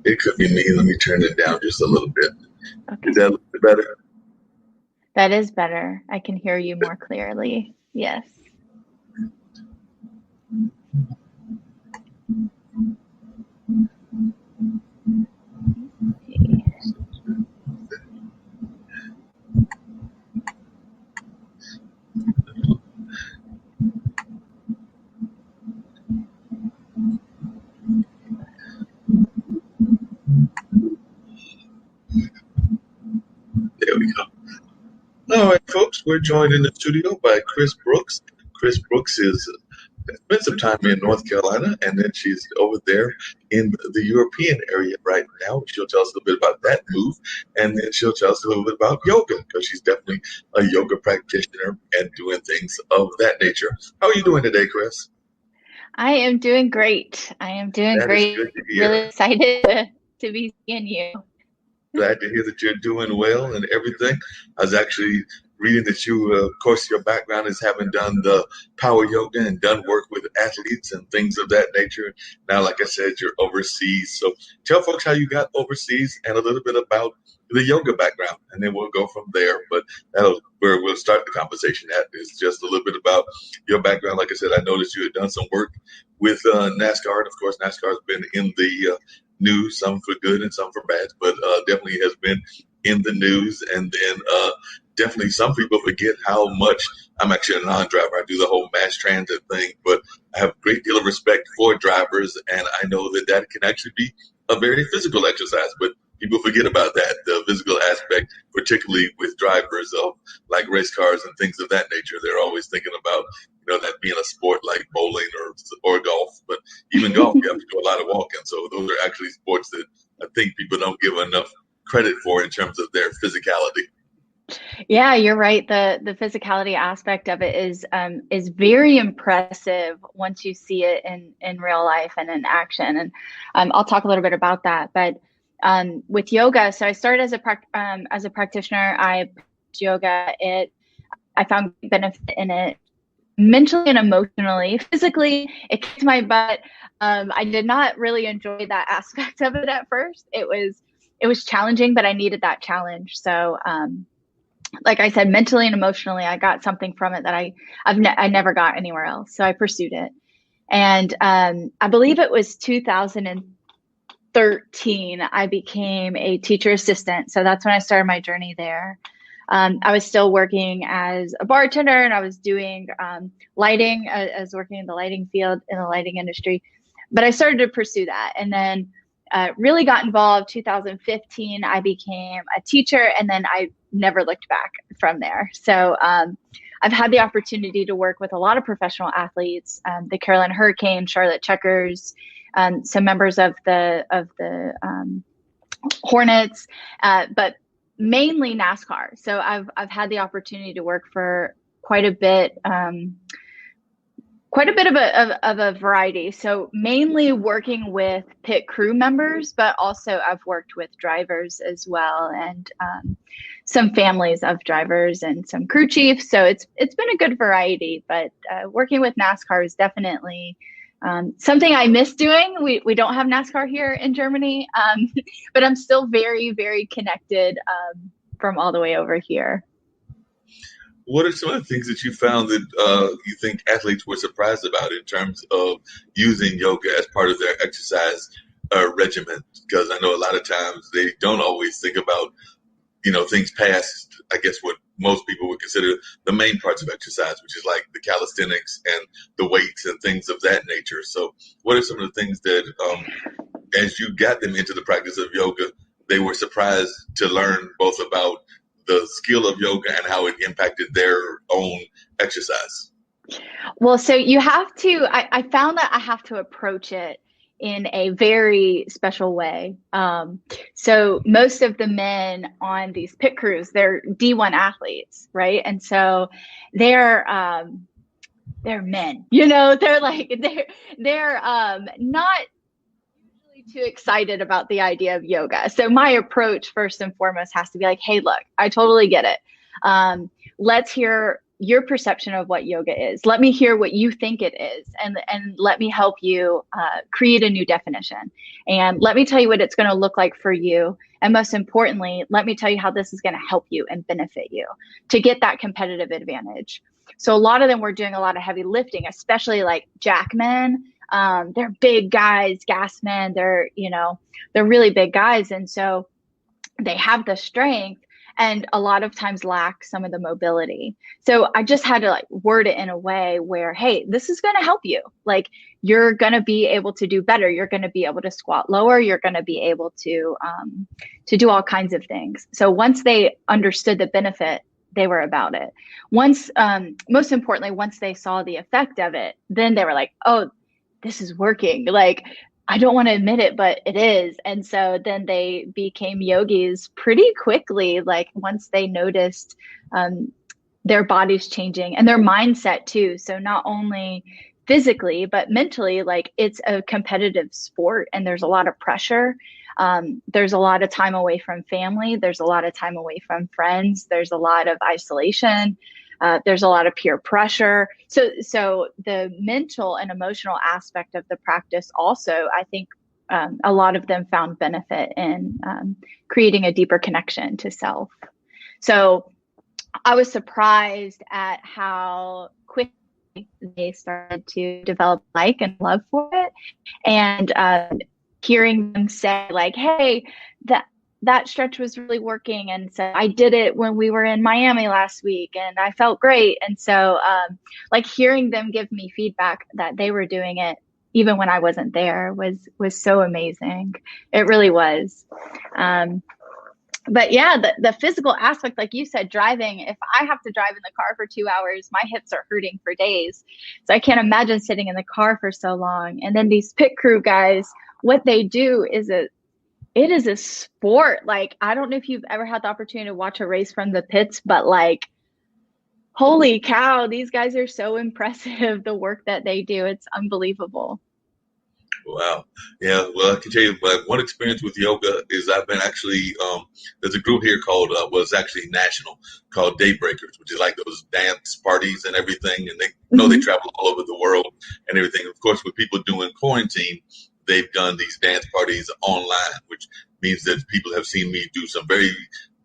It could be me. Let me turn it down just a little bit. Is Okay. that a little bit better? That is better. I can hear you more clearly. Yes. There we go. All right, folks, we're joined in the studio by Kris Brooks. Kris Brooks is spent some time in North Carolina, and then she's over there in the European area right now. She'll tell us a little bit about that move, and then she'll tell us a little bit about yoga, because she's definitely a yoga practitioner and doing things of that nature. How are you doing today, Kris? I am doing great. I am doing That is good great. to Really hear. excited to be seeing you. Glad to hear that you're doing well and everything. I was actually reading that you, of course, your background is having done the power yoga and done work with athletes and things of that nature. Now, like I said, you're overseas. So tell folks how you got overseas and a little bit about the yoga background, and then we'll go from there. But that'll where we'll start the conversation at is just a little bit about your background. Like I said, I noticed you had done some work with NASCAR, and of course, NASCAR has been in the news, some for good and some for bad, but definitely has been in the news. And then definitely some people forget how much I'm actually a non-driver. I do the whole mass transit thing, but I have a great deal of respect for drivers, and I know that that can actually be a very physical exercise, but people forget about that, the physical aspect, particularly with drivers of like race cars and things of that nature. They're always thinking about, that being a sport like bowling or golf, but even golf, you have to do a lot of walking. So those are actually sports that I think people don't give enough credit for in terms of their physicality. Yeah, you're right. The physicality aspect of it is very impressive once you see it in real life and in action. And I'll talk a little bit about that. But with yoga, so I started as a practitioner. I practiced yoga. I found benefit in it mentally and emotionally. Physically, it kicked my butt. I did not really enjoy that aspect of it at first. It was challenging, but I needed that challenge. So like I said, mentally and emotionally, I got something from it that I never got anywhere else. So I pursued it. And I believe it was 2013, I became a teacher assistant. So that's when I started my journey there. I was still working as a bartender, and I was doing lighting. I was working in the lighting field, in the lighting industry. But I started to pursue that. And then really got involved. 2015, I became a teacher, and then I never looked back from there. So I've had the opportunity to work with a lot of professional athletes, the Carolina Hurricanes, Charlotte Checkers, some members of the Hornets, but mainly NASCAR. So I've had the opportunity to work for quite a bit. Quite a bit of a variety. So mainly working with pit crew members, but also I've worked with drivers as well, and some families of drivers and some crew chiefs. So it's been a good variety, but working with NASCAR is definitely something I miss doing. We don't have NASCAR here in Germany, but I'm still very, very connected from all the way over here. What are some of the things that you found that you think athletes were surprised about in terms of using yoga as part of their exercise regimen? Because I know a lot of times they don't always think about, things past, I guess, what most people would consider the main parts of exercise, which is like the calisthenics and the weights and things of that nature. So what are some of the things that, as you got them into the practice of yoga, they were surprised to learn both about the skill of yoga and how it impacted their own exercise? Well, so you have to, I found that I have to approach it in a very special way. So most of the men on these pit crews, they're D1 athletes, right? And so they're men, they're not too excited about the idea of yoga. So my approach first and foremost has to be like, hey, look, I totally get it. Let's hear your perception of what yoga is. Let me hear what you think it is, and let me help you create a new definition. And let me tell you what it's going to look like for you. And most importantly, let me tell you how this is going to help you and benefit you to get that competitive advantage. So a lot of them were doing a lot of heavy lifting, especially like jackmen. They're big guys, gas men. They're really big guys, and so they have the strength, and a lot of times lack some of the mobility. So I just had to like word it in a way where, hey, this is going to help you. Like, you're going to be able to do better. You're going to be able to squat lower. You're going to be able to do all kinds of things. So once they understood the benefit, they were about it. Once, most importantly, once they saw the effect of it, then they were like, oh, this is working. Like, I don't want to admit it, but it is. And so then they became yogis pretty quickly, like once they noticed their bodies changing and their mindset too. So not only physically, but mentally, like, it's a competitive sport and there's a lot of pressure. There's a lot of time away from family. There's a lot of time away from friends. There's a lot of isolation. There's a lot of peer pressure. So the mental and emotional aspect of the practice also, I think a lot of them found benefit in creating a deeper connection to self. So I was surprised at how quickly they started to develop like and love for it. And hearing them say like, hey, that stretch was really working. And so I did it when we were in Miami last week and I felt great. And so like hearing them give me feedback that they were doing it even when I wasn't there was so amazing. It really was. But yeah, the physical aspect, like you said, driving, if I have to drive in the car for 2 hours, my hips are hurting for days. So I can't imagine sitting in the car for so long. And then these pit crew guys, what they do is it is a sport. Like, I don't know if you've ever had the opportunity to watch a race from the pits, but like, holy cow, these guys are so impressive. The work that they do, it's unbelievable. Wow. Yeah. Well, I can tell you, but one experience with yoga is I've been actually, there's a group here called, it's actually national, called Daybreakers, which is like those dance parties and everything. And they travel all over the world and everything. Of course, with people doing quarantine, they've done these dance parties online, which means that people have seen me do some very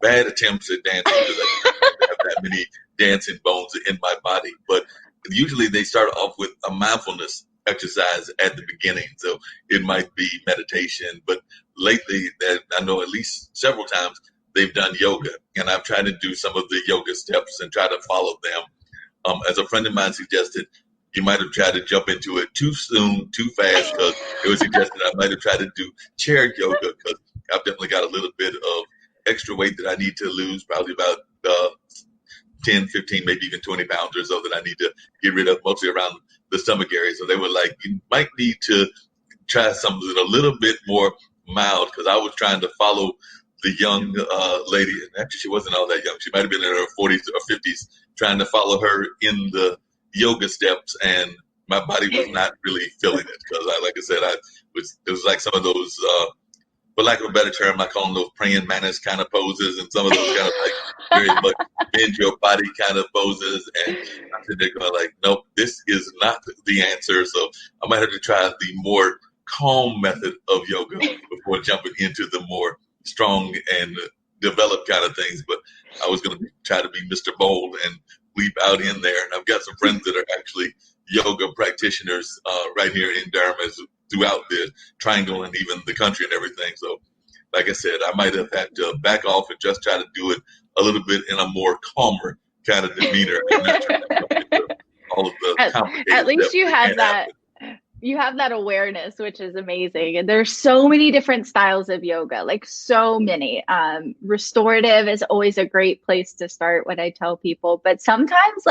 bad attempts at dancing because I don't have that many dancing bones in my body. But usually they start off with a mindfulness exercise at the beginning. So it might be meditation, but lately I know at least several times they've done yoga, and I've tried to do some of the yoga steps and try to follow them. As a friend of mine suggested, you might have tried to jump into it too soon, too fast, because it was suggested I might have tried to do chair yoga because I've definitely got a little bit of extra weight that I need to lose, probably about 10, 15, maybe even 20 pounds or so that I need to get rid of, mostly around the stomach area. So they were like, you might need to try something a little bit more mild, because I was trying to follow the young lady. And actually, she wasn't all that young. She might have been in her 40s or 50s, trying to follow her in the yoga steps. And my body was not really feeling it because, like I said, it was like some of those, for lack of a better term, I call them those praying mantis kind of poses, and some of those kind of like very much bend your body kind of poses. And I'm sitting there going like, nope, this is not the answer. So I might have to try the more calm method of yoga before jumping into the more strong and developed kind of things. But I was going to try to be Mr. Bold and leap out in there. And I've got some friends that are actually yoga practitioners right here in Durham throughout the triangle and even the country and everything. So like I said, I might have had to back off and just try to do it a little bit in a more calmer kind of demeanor. And not try to jump into all of the complicated at least you have that. You have that awareness, which is amazing. And there's so many different styles of yoga, like so many. Restorative is always a great place to start, what I tell people. But sometimes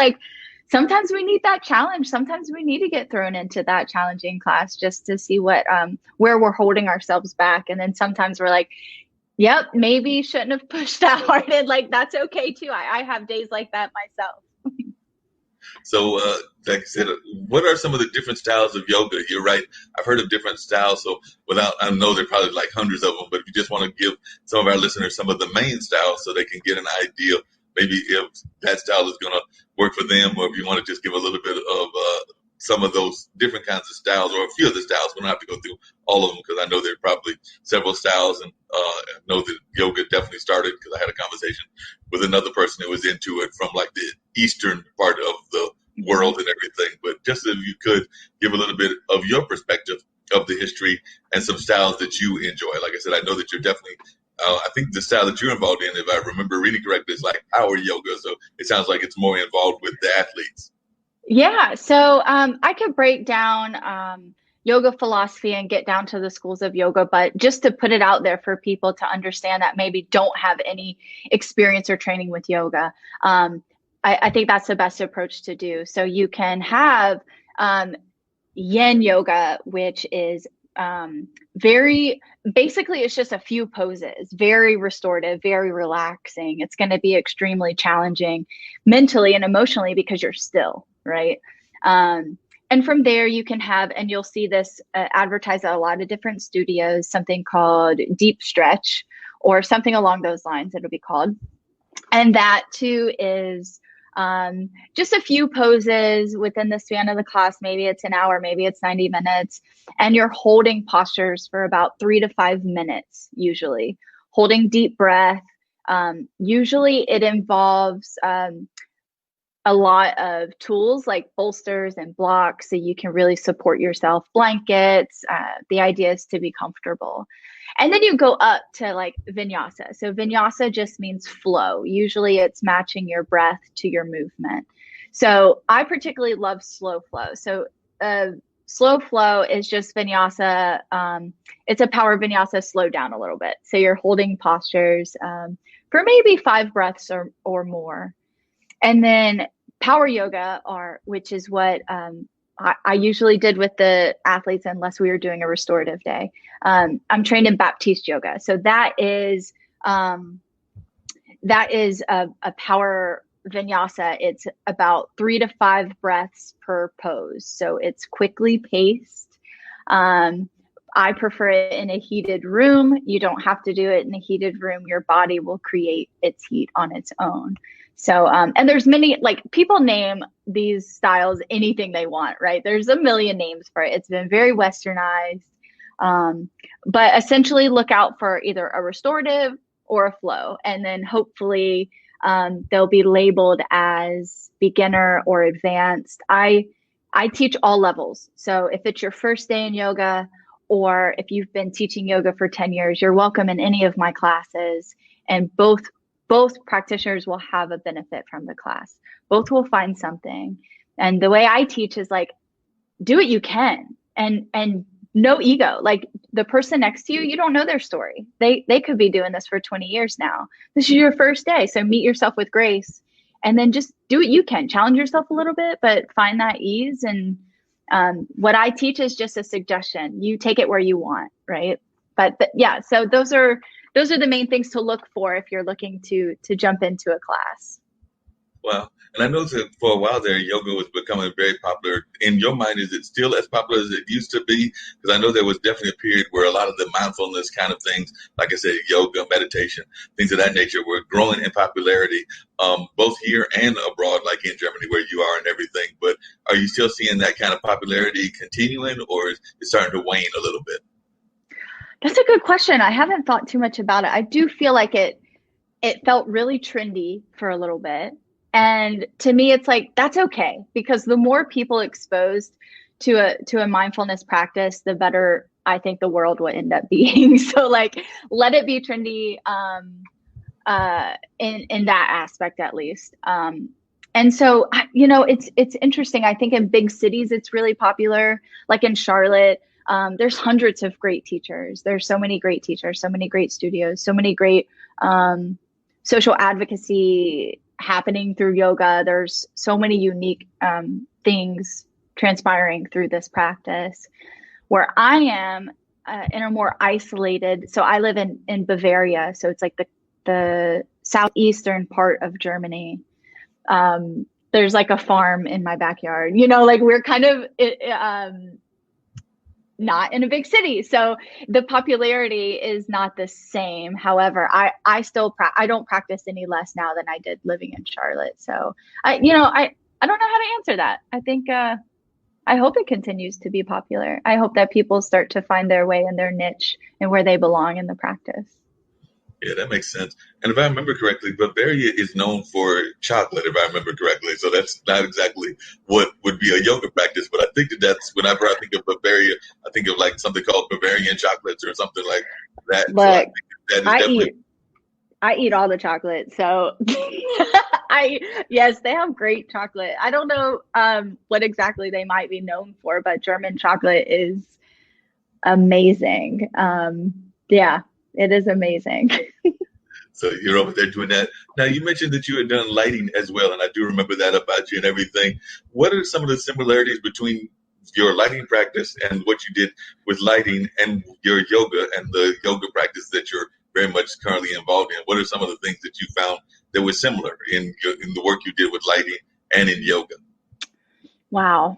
we need that challenge. Sometimes we need to get thrown into that challenging class just to see what where we're holding ourselves back. And then sometimes we're like, yep, maybe shouldn't have pushed that hard. And like, that's okay too. I have days like that myself. So, like I said, what are some of the different styles of yoga? You're right. I've heard of different styles. So I know there are probably like hundreds of them, but if you just want to give some of our listeners some of the main styles so they can get an idea, maybe if that style is going to work for them, or if you want to just give a little bit of some of those different kinds of styles, or a few of the styles. We don't have to go through all of them because I know there are probably several styles, and I know that yoga definitely started because I had a conversation with another person who was into it from like the eastern part of the world and everything. But just if you could give a little bit of your perspective of the history and some styles that you enjoy. Like I said, I know that you're definitely I think the style that you're involved in, if I remember reading correctly, is like power yoga. So it sounds like it's more involved with the athletes. Yeah, so I could break down yoga philosophy and get down to the schools of yoga, but just to put it out there for people to understand that maybe don't have any experience or training with yoga, I think that's the best approach to do. So you can have yin yoga, which is basically it's just a few poses, very restorative, very relaxing. It's going to be extremely challenging mentally and emotionally because you're still, right? And from there you can have, and you'll see this advertised at a lot of different studios, something called deep stretch or something along those lines, it'll be called. And that too is just a few poses within the span of the class. Maybe it's an hour, maybe it's 90 minutes, and you're holding postures for about 3 to 5 minutes, usually holding deep breath. Usually it involves a lot of tools like bolsters and blocks so you can really support yourself, blankets. The idea is to be comfortable. And then you go up to like vinyasa. So vinyasa just means flow. Usually it's matching your breath to your movement. So I particularly love slow flow. So slow flow is just vinyasa. It's a power vinyasa slowed down a little bit. So you're holding postures for maybe 5 breaths or more. And then power yoga, which is what I usually did with the athletes unless we were doing a restorative day. I'm trained in Baptiste yoga. So that is a power vinyasa. It's about 3 to 5 breaths per pose. So it's quickly paced. I prefer it in a heated room. You don't have to do it in a heated room. Your body will create its heat on its own. So, and there's many, like people name these styles anything they want, right? There's a million names for it. It's been very westernized. But essentially look out for either a restorative or a flow. And then hopefully they'll be labeled as beginner or advanced. I teach all levels. So if it's your first day in yoga, or if you've been teaching yoga for 10 years, you're welcome in any of my classes. And both practitioners will have a benefit from the class. Both will find something. And the way I teach is like, do what you can, and no ego. Like the person next to you, you don't know their story. They could be doing this for 20 years now. This is your first day. So meet yourself with grace and then just do what you can. Challenge yourself a little bit, but find that ease. And what I teach is just a suggestion. You take it where you want, right? But yeah, so those are the main things to look for if you're looking to jump into a class. Well, and I know that for a while there, yoga was becoming very popular. In your mind, is it still as popular as it used to be? Because I know there was definitely a period where a lot of the mindfulness kind of things, like I said, yoga, meditation, things of that nature were growing in popularity, both here and abroad, like in Germany where you are and everything. But are you still seeing that kind of popularity continuing, or is it starting to wane a little bit? That's a good question. I haven't thought too much about it. I do feel like it felt really trendy for a little bit. And to me, it's like, that's okay, because the more people exposed to a mindfulness practice, the better I think the world will end up being. So like, let it be trendy in that aspect, at least. And so, you know, it's interesting. I think in big cities, it's really popular, like in Charlotte. There's hundreds of great teachers. There's so many great teachers, so many great studios, so many great social advocacy happening through yoga. There's so many unique things transpiring through this practice. Where I am in a more isolated, so I live in Bavaria, so it's like the southeastern part of Germany. There's like a farm in my backyard, you know, like we're kind of not in a big city. So the popularity is not the same. However, I still, I don't practice any less now than I did living in Charlotte. So I don't know how to answer that. I think, I hope it continues to be popular. I hope that people start to find their way in their niche and where they belong in the practice. Yeah, that makes sense. And if I remember correctly, Bavaria is known for chocolate, if I remember correctly. So that's not exactly what would be a yoga practice, but I think that's whenever I think of Bavaria, I think of like something called Bavarian chocolates or something like that. Look, so I think that is definitely. I eat all the chocolate. So yes, they have great chocolate. I don't know what exactly they might be known for, but German chocolate is amazing. Yeah, it is amazing. So you're over there doing that. Now, you mentioned that you had done lighting as well, and I do remember that about you and everything. What are some of the similarities between your lighting practice and what you did with lighting and your yoga and the yoga practice that you're very much currently involved in? What are some of the things that you found that were similar in the work you did with lighting and in yoga? Wow.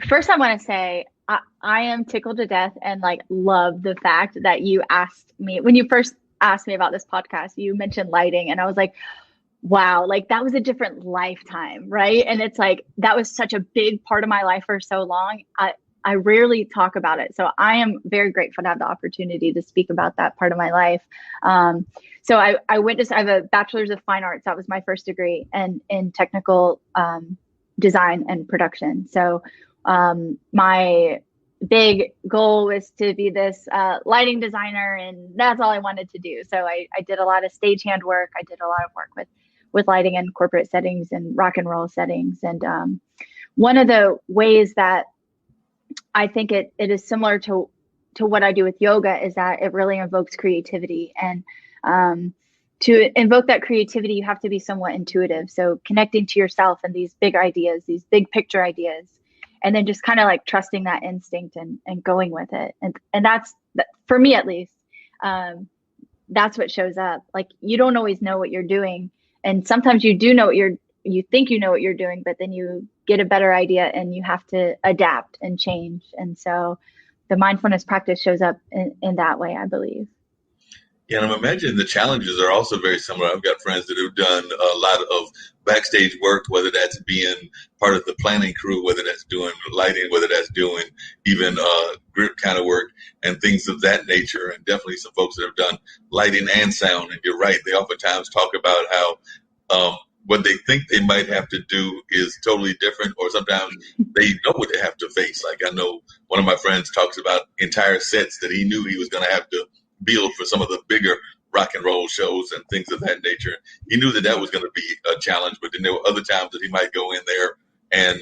First, I want to say I am tickled to death and like love the fact that you asked me when you first asked me about this podcast, you mentioned lighting, and I was like, wow, like that was a different lifetime, right? And it's like that was such a big part of my life for so long. I rarely talk about it. So I am very grateful to have the opportunity to speak about that part of my life. So I have a bachelor's of fine arts. That was my first degree, and in technical design and production. So my big goal was to be this lighting designer, and that's all I wanted to do. So I did a lot of stagehand work. I did a lot of work with lighting in corporate settings and rock and roll settings. And one of the ways that I think it is similar to what I do with yoga is that it really invokes creativity. And to invoke that creativity, you have to be somewhat intuitive. So connecting to yourself and these big ideas, these big picture ideas, and then just kind of like trusting that instinct and going with it. And that's, for me at least, that's what shows up. Like you don't always know what you're doing. And sometimes you do know you think you know what you're doing, but then you get a better idea and you have to adapt and change. And so the mindfulness practice shows up in that way, I believe. Yeah, and I'm imagining the challenges are also very similar. I've got friends that have done a lot of backstage work, whether that's being part of the planning crew, whether that's doing lighting, whether that's doing even grip kind of work and things of that nature. And definitely some folks that have done lighting and sound. And you're right, they oftentimes talk about how what they think they might have to do is totally different, or sometimes they know what they have to face. Like I know one of my friends talks about entire sets that he knew he was going to have to build for some of the bigger rock and roll shows and things of that nature. He knew that was going to be a challenge, but then there were other times that he might go in there and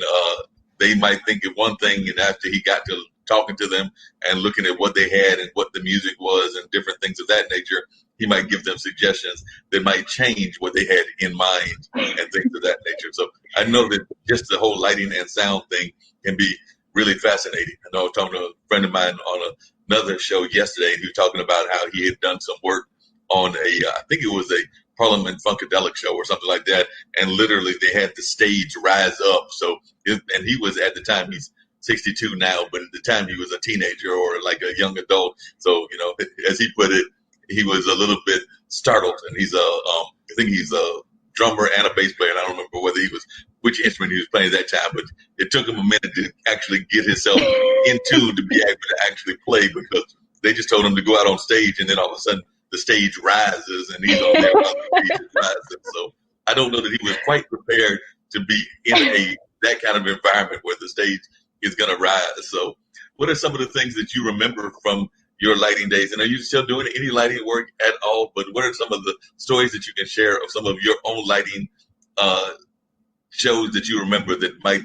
they might think of one thing, and after he got to talking to them and looking at what they had and what the music was and different things of that nature, he might give them suggestions that might change what they had in mind and things of that nature. So I know that just the whole lighting and sound thing can be really fascinating. I know I was talking to a friend of mine on another show yesterday, and he was talking about how he had done some work on I think it was a Parliament Funkadelic show or something like that, and literally they had the stage rise up. So, and he was at the time, he's 62 now, but at the time he was a teenager or like a young adult. So, as he put it, he was a little bit startled, and I think he's a drummer and a bass player. And I don't remember which instrument he was playing at that time, but it took him a minute to actually get himself in tune to be able to actually play, because they just told him to go out on stage, and then all of a sudden the stage rises and he's on there while the stage is rising. So I don't know that he was quite prepared to be in that kind of environment where the stage is going to rise. So what are some of the things that you remember from your lighting days? And are you still doing any lighting work at all? But what are some of the stories that you can share of some of your own lighting shows that you remember that might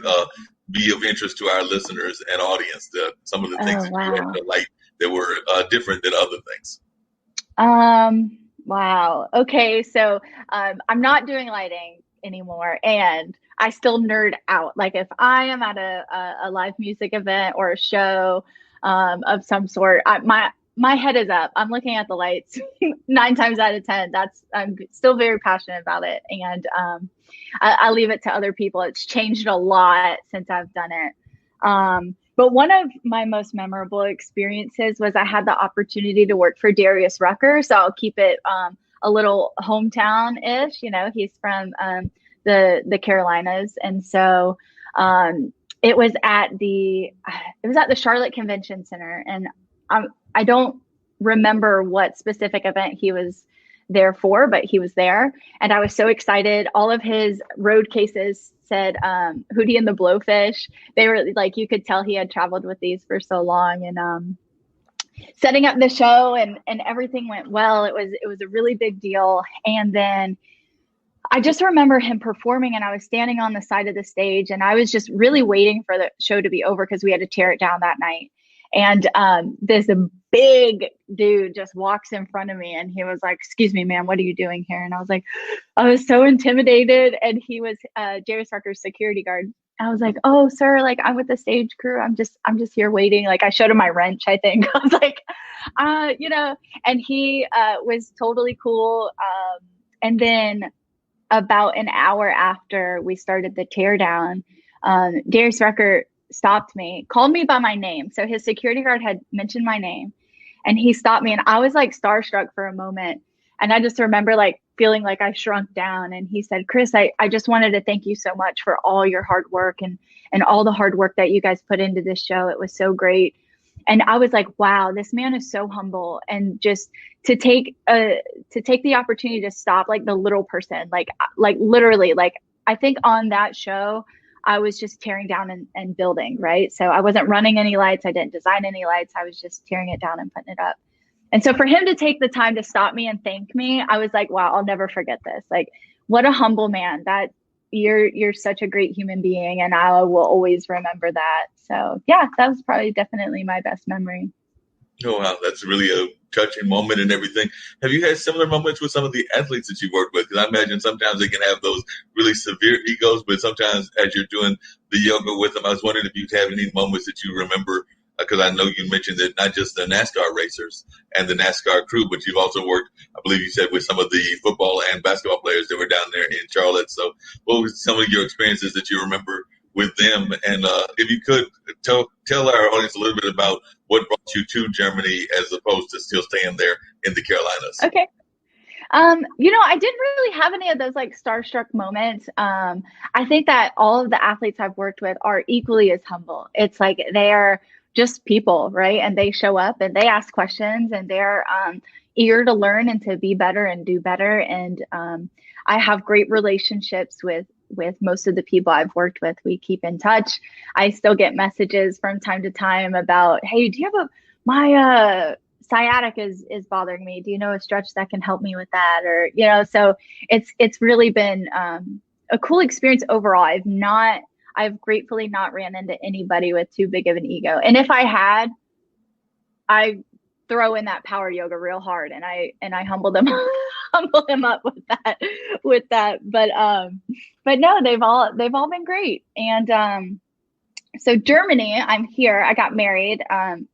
be of interest to our listeners and audience? Some of the things that you had to light that were different than other things. Wow. Okay. So I'm not doing lighting anymore, and I still nerd out. Like if I am at a live music event or a show of some sort, my head is up. I'm looking at the lights 9 times out of 10. I'm still very passionate about it, and I leave it to other people. It's changed a lot since I've done it. But one of my most memorable experiences was I had the opportunity to work for Darius Rucker. So I'll keep it a little hometown-ish. He's from the Carolinas. And so it was at the Charlotte Convention Center. And I don't remember what specific event he was there for, but he was there. And I was so excited. All of his road cases said Hootie and the Blowfish. They were like, you could tell he had traveled with these for so long. And setting up the show and everything went well. It was a really big deal. And then I just remember him performing, and I was standing on the side of the stage, and I was just really waiting for the show to be over because we had to tear it down that night. And this big dude just walks in front of me, and he was like, "Excuse me, ma'am, what are you doing here?" And I was so intimidated. And he was Darius Rucker's security guard. I was like, "Oh, sir, like I'm with the stage crew. I'm just here waiting." Like I showed him my wrench, I think. I was like, and he was totally cool. And then about an hour after we started the teardown, Darius Rucker stopped me, called me by my name. So his security guard had mentioned my name, and he stopped me, and I was like starstruck for a moment. And I just remember like feeling like I shrunk down. And he said, "Kris, I just wanted to thank you so much for all your hard work and all the hard work that you guys put into this show. It was so great." And I was like, wow, this man is so humble. And just to take the opportunity to stop like the little person, like literally, like I think on that show, I was just tearing down and building, right? So I wasn't running any lights. I didn't design any lights. I was just tearing it down and putting it up. And so for him to take the time to stop me and thank me, I was like, wow, I'll never forget this. Like, what a humble man. That you're such a great human being, and I will always remember that. So yeah, that was probably definitely my best memory. Oh, wow, that's really a touching moment and everything. Have you had similar moments with some of the athletes that you work with? Because I imagine sometimes they can have those really severe egos, but sometimes as you're doing the yoga with them, I was wondering if you have any moments that you remember, because I know you mentioned that not just the NASCAR racers and the NASCAR crew, but you've also worked, I believe you said, with some of the football and basketball players that were down there in Charlotte. So what were some of your experiences that you remember with them? And if you could tell our audience a little bit about what brought you to Germany as opposed to still staying there in the Carolinas. Okay. I didn't really have any of those like starstruck moments. I think that all of the athletes I've worked with are equally as humble. It's like they're just people, right? And they show up and they ask questions, and they're eager to learn and to be better and do better. And I have great relationships with most of the people I've worked with. We keep in touch. I still get messages from time to time about, "Hey, do you have my sciatic is bothering me. Do you know a stretch that can help me with that?" Or, so it's really been a cool experience overall. I've gratefully not ran into anybody with too big of an ego. And if I had, I throw in that power yoga real hard, and I humble them up with that. But no, they've all been great. And so Germany, I'm here. I got married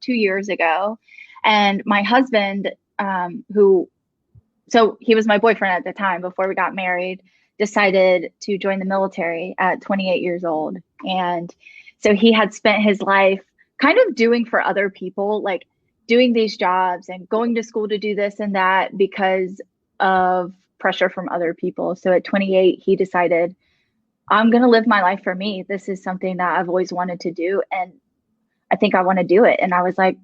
2 years ago, and my husband, so he was my boyfriend at the time before we got married, decided to join the military at 28 years old. And so he had spent his life kind of doing for other people, like doing these jobs and going to school to do this and that because of pressure from other people. So at 28, he decided, I'm going to live my life for me. This is something that I've always wanted to do, and I think I want to do it. And I was like,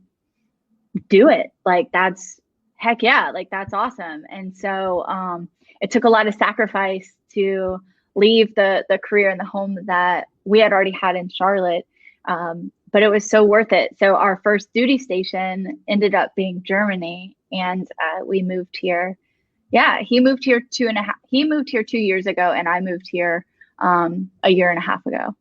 do it. Like, that's heck yeah. Like, that's awesome. And so it took a lot of sacrifice to leave the career and the home that we had already had in Charlotte. But it was so worth it. So our first duty station ended up being Germany, and we moved here. Yeah, he moved here 2 years ago, and I moved here a year and a half ago.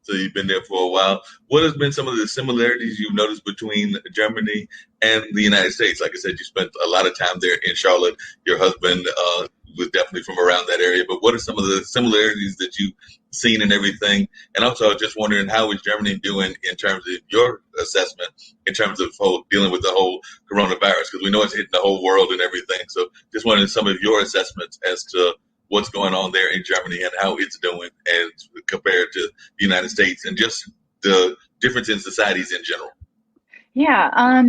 So you've been there for a while. What has been some of the similarities you've noticed between Germany and the United States? Like I said, you spent a lot of time there in Charlotte. Your husband was definitely from around that area. But what are some of the similarities that you've seen and everything? And also just wondering, how is Germany doing in terms of your assessment, in terms of dealing with the whole coronavirus? Because we know it's hitting the whole world and everything. So just wondering some of your assessments as to what's going on there in Germany and how it's doing as compared to the United States, and just the difference in societies in general? Yeah.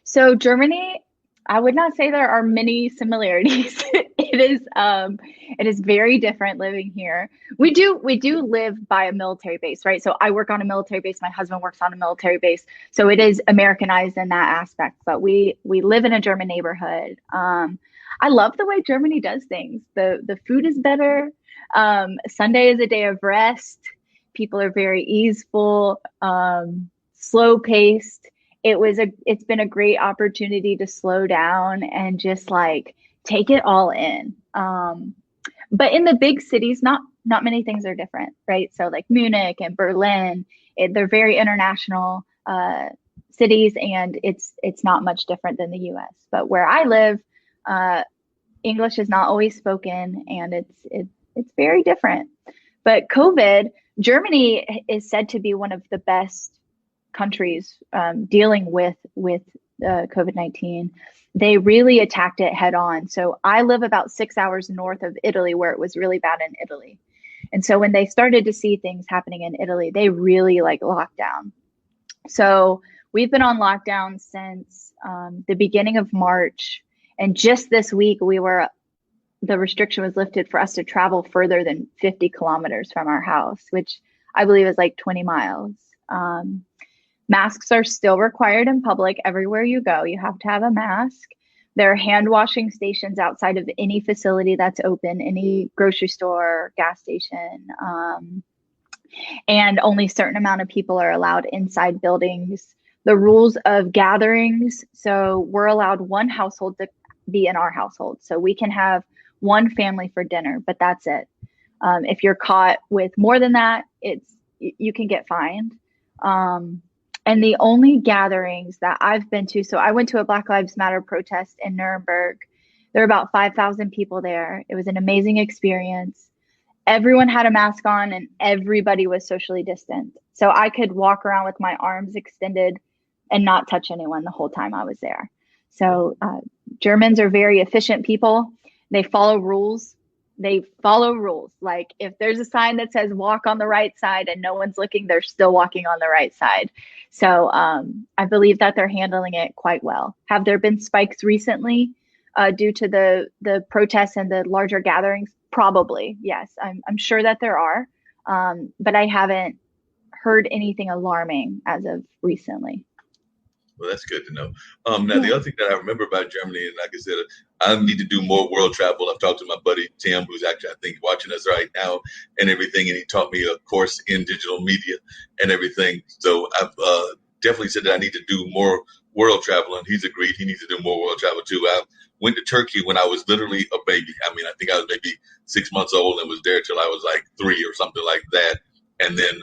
So Germany, I would not say there are many similarities. It is very different living here. We do live by a military base, right? So I work on a military base. My husband works on a military base. So it is Americanized in that aspect. But we live in a German neighborhood. I love the way Germany does things. The food is better. Sunday is a day of rest. People are very easeful, slow paced. It's been a great opportunity to slow down and just like take it all in. But in the big cities, not many things are different, right? So like Munich and Berlin, they're very international cities, and it's not much different than the U.S. But where I live, English is not always spoken, and it's very different. But COVID, Germany is said to be one of the best countries dealing with COVID-19. They really attacked it head on. So I live about 6 hours north of Italy, where it was really bad in Italy. And so when they started to see things happening in Italy, they really like locked down. So we've been on lockdown since the beginning of March. And just this week, the restriction was lifted for us to travel further than 50 kilometers from our house, which I believe is like 20 miles. Masks are still required in public everywhere you go. You have to have a mask. There are hand washing stations outside of any facility that's open, any grocery store, gas station. And only a certain amount of people are allowed inside buildings. The rules of gatherings. So we're allowed one household to be in our household. So we can have one family for dinner, but that's it. If you're caught with more than that, you can get fined. And the only gatherings that I've been to, so I went to a Black Lives Matter protest in Nuremberg. There were about 5,000 people there. It was an amazing experience. Everyone had a mask on and everybody was socially distant. So I could walk around with my arms extended and not touch anyone the whole time I was there. So Germans are very efficient people. They follow rules. Like if there's a sign that says walk on the right side and no one's looking, they're still walking on the right side. So I believe that they're handling it quite well. Have there been spikes recently due to the protests and the larger gatherings? Probably, yes. I'm sure that there are, but I haven't heard anything alarming as of recently. Well, that's good to know. Now, the other thing that I remember about Germany, and like I said, I need to do more world travel. I've talked to my buddy Tim, who's actually, I think, watching us right now and everything, and he taught me a course in digital media and everything. So I've definitely said that I need to do more world travel, and he's agreed he needs to do more world travel too. I went to Turkey when I was literally a baby. I mean, I think I was maybe 6 months old and was there till I was like 3 or something like that. And then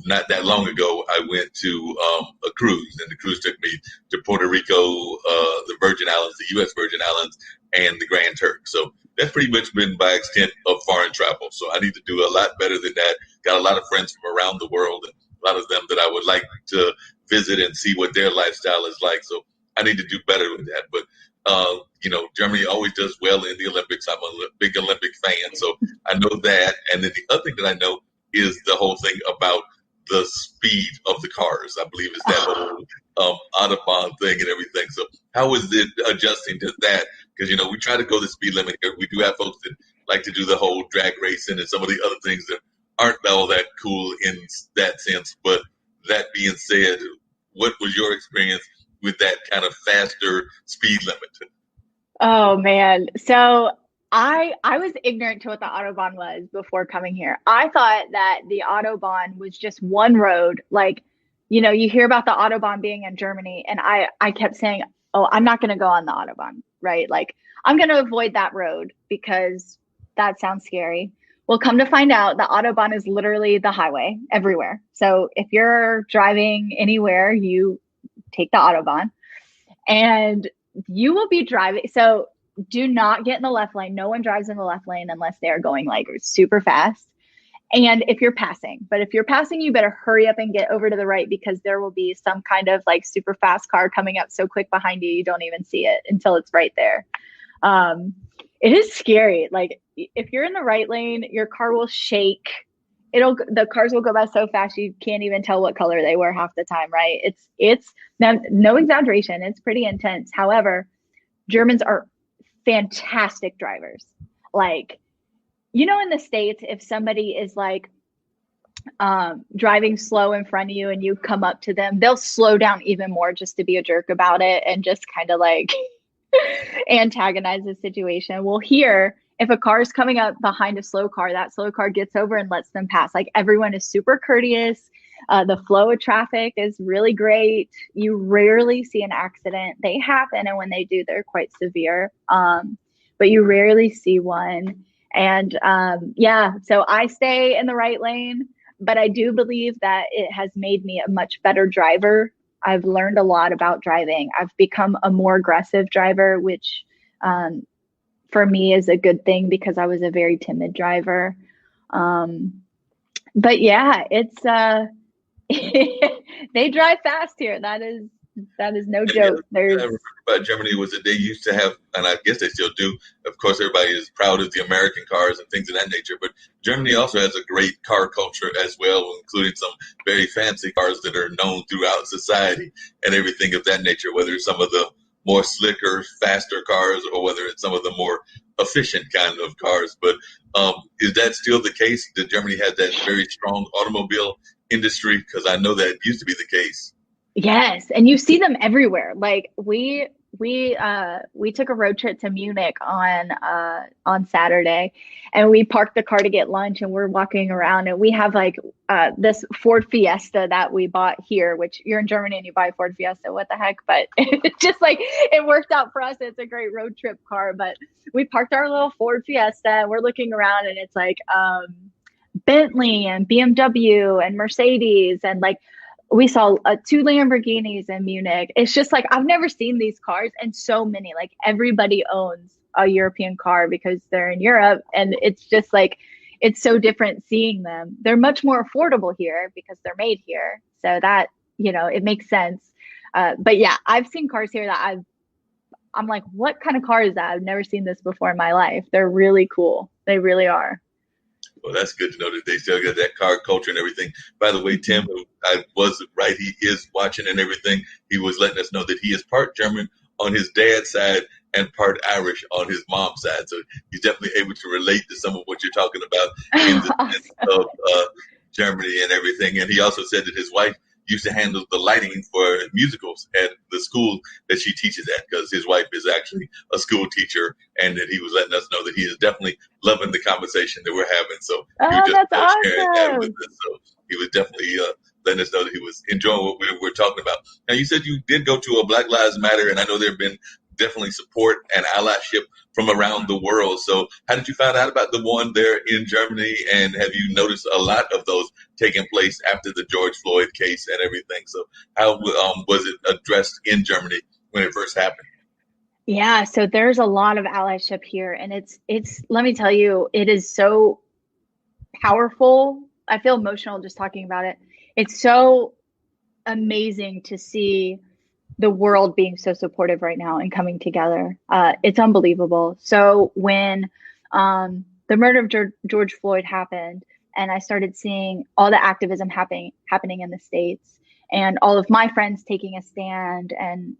not that long ago, I went to a cruise, and the cruise took me to Puerto Rico, the Virgin Islands, the U.S. Virgin Islands, and the Grand Turk. So that's pretty much been my extent of foreign travel. So I need to do a lot better than that. Got a lot of friends from around the world, and a lot of them that I would like to visit and see what their lifestyle is like. So I need to do better with that. But Germany always does well in the Olympics. I'm a big Olympic fan, so I know that. And then the other thing that I know is the whole thing about the speed of the cars. I believe it's that whole Autobahn thing and everything. So how is it adjusting to that? Because, we try to go the speed limit here. We do have folks that like to do the whole drag racing and some of the other things that aren't all that cool in that sense. But that being said, what was your experience with that kind of faster speed limit? Oh, man. So I was ignorant to what the Autobahn was before coming here. I thought that the Autobahn was just one road. Like, you hear about the Autobahn being in Germany, and I kept saying, oh, I'm not going to go on the Autobahn, right? Like, I'm going to avoid that road because that sounds scary. Well, come to find out, the Autobahn is literally the highway everywhere. So if you're driving anywhere, you take the Autobahn and you will be driving. So do not get in the left lane. No one drives in the left lane unless they are going like super fast. And if you're passing, you better hurry up and get over to the right, because there will be some kind of like super fast car coming up so quick behind you, you don't even see it until it's right there. It is scary. Like if you're in the right lane, your car will shake. the cars will go by so fast you can't even tell what color they were half the time, right? It's no exaggeration. It's pretty intense. However, Germans are fantastic drivers. Like, in the States, if somebody is like driving slow in front of you and you come up to them, they'll slow down even more just to be a jerk about it and just kind of like antagonize the situation. Well, here, if a car is coming up behind a slow car, that slow car gets over and lets them pass. Like, everyone is super courteous. The flow of traffic is really great. You rarely see an accident. They happen, and when they do, they're quite severe. But you rarely see one. And so I stay in the right lane, but I do believe that it has made me a much better driver. I've learned a lot about driving. I've become a more aggressive driver, which for me is a good thing because I was a very timid driver. But yeah, it's they drive fast here. That is no joke. What I remember about Germany was that they used to have, and I guess they still do, of course, everybody is proud of the American cars and things of that nature, but Germany also has a great car culture as well, including some very fancy cars that are known throughout society and everything of that nature, whether it's some of the more slicker, faster cars or whether it's some of the more efficient kind of cars. But is that still the case? That Germany has that very strong automobile industry? Because I know that used to be the case. Yes, and you see them everywhere. Like we took a road trip to Munich on Saturday, and we parked the car to get lunch, and we're walking around, and we have like this Ford Fiesta that we bought here, which you're in Germany and you buy a Ford Fiesta, what the heck? But it's just like it worked out for us. It's a great road trip car, but we parked our little Ford Fiesta, and we're looking around, and it's like Bentley and BMW and Mercedes, and like we saw 2 Lamborghinis in Munich. It's just like, I've never seen these cars, and so many, like everybody owns a European car because they're in Europe. And it's just like, it's so different seeing them. They're much more affordable here because they're made here. So that, it makes sense. But yeah, I've seen cars here that I'm like, what kind of car is that? I've never seen this before in my life. They're really cool. They really are. Well, that's good to know that they still got that car culture and everything. By the way, Tim, I was right. He is watching and everything. He was letting us know that he is part German on his dad's side and part Irish on his mom's side. So he's definitely able to relate to some of what you're talking about in the sense of Germany and everything. And he also said that his wife used to handle the lighting for musicals at the school that she teaches at, because his wife is actually a school teacher, and that he was letting us know that he is definitely loving the conversation that we're having. So he was just sharing that with us. So he was definitely letting us know that he was enjoying what we were talking about. Now, you said you did go to a Black Lives Matter, and I know there have been definitely support and allyship from around the world. So how did you find out about the one there in Germany, and have you noticed a lot of those taking place after the George Floyd case and everything? So how was it addressed in Germany when it first happened? Yeah, so there's a lot of allyship here, and it's let me tell you, it is so powerful. I feel emotional just talking about it. It's so amazing to see the world being so supportive right now and coming together. It's unbelievable. So when the murder of George Floyd happened, and I started seeing all the activism happening in the States, and all of my friends taking a stand, and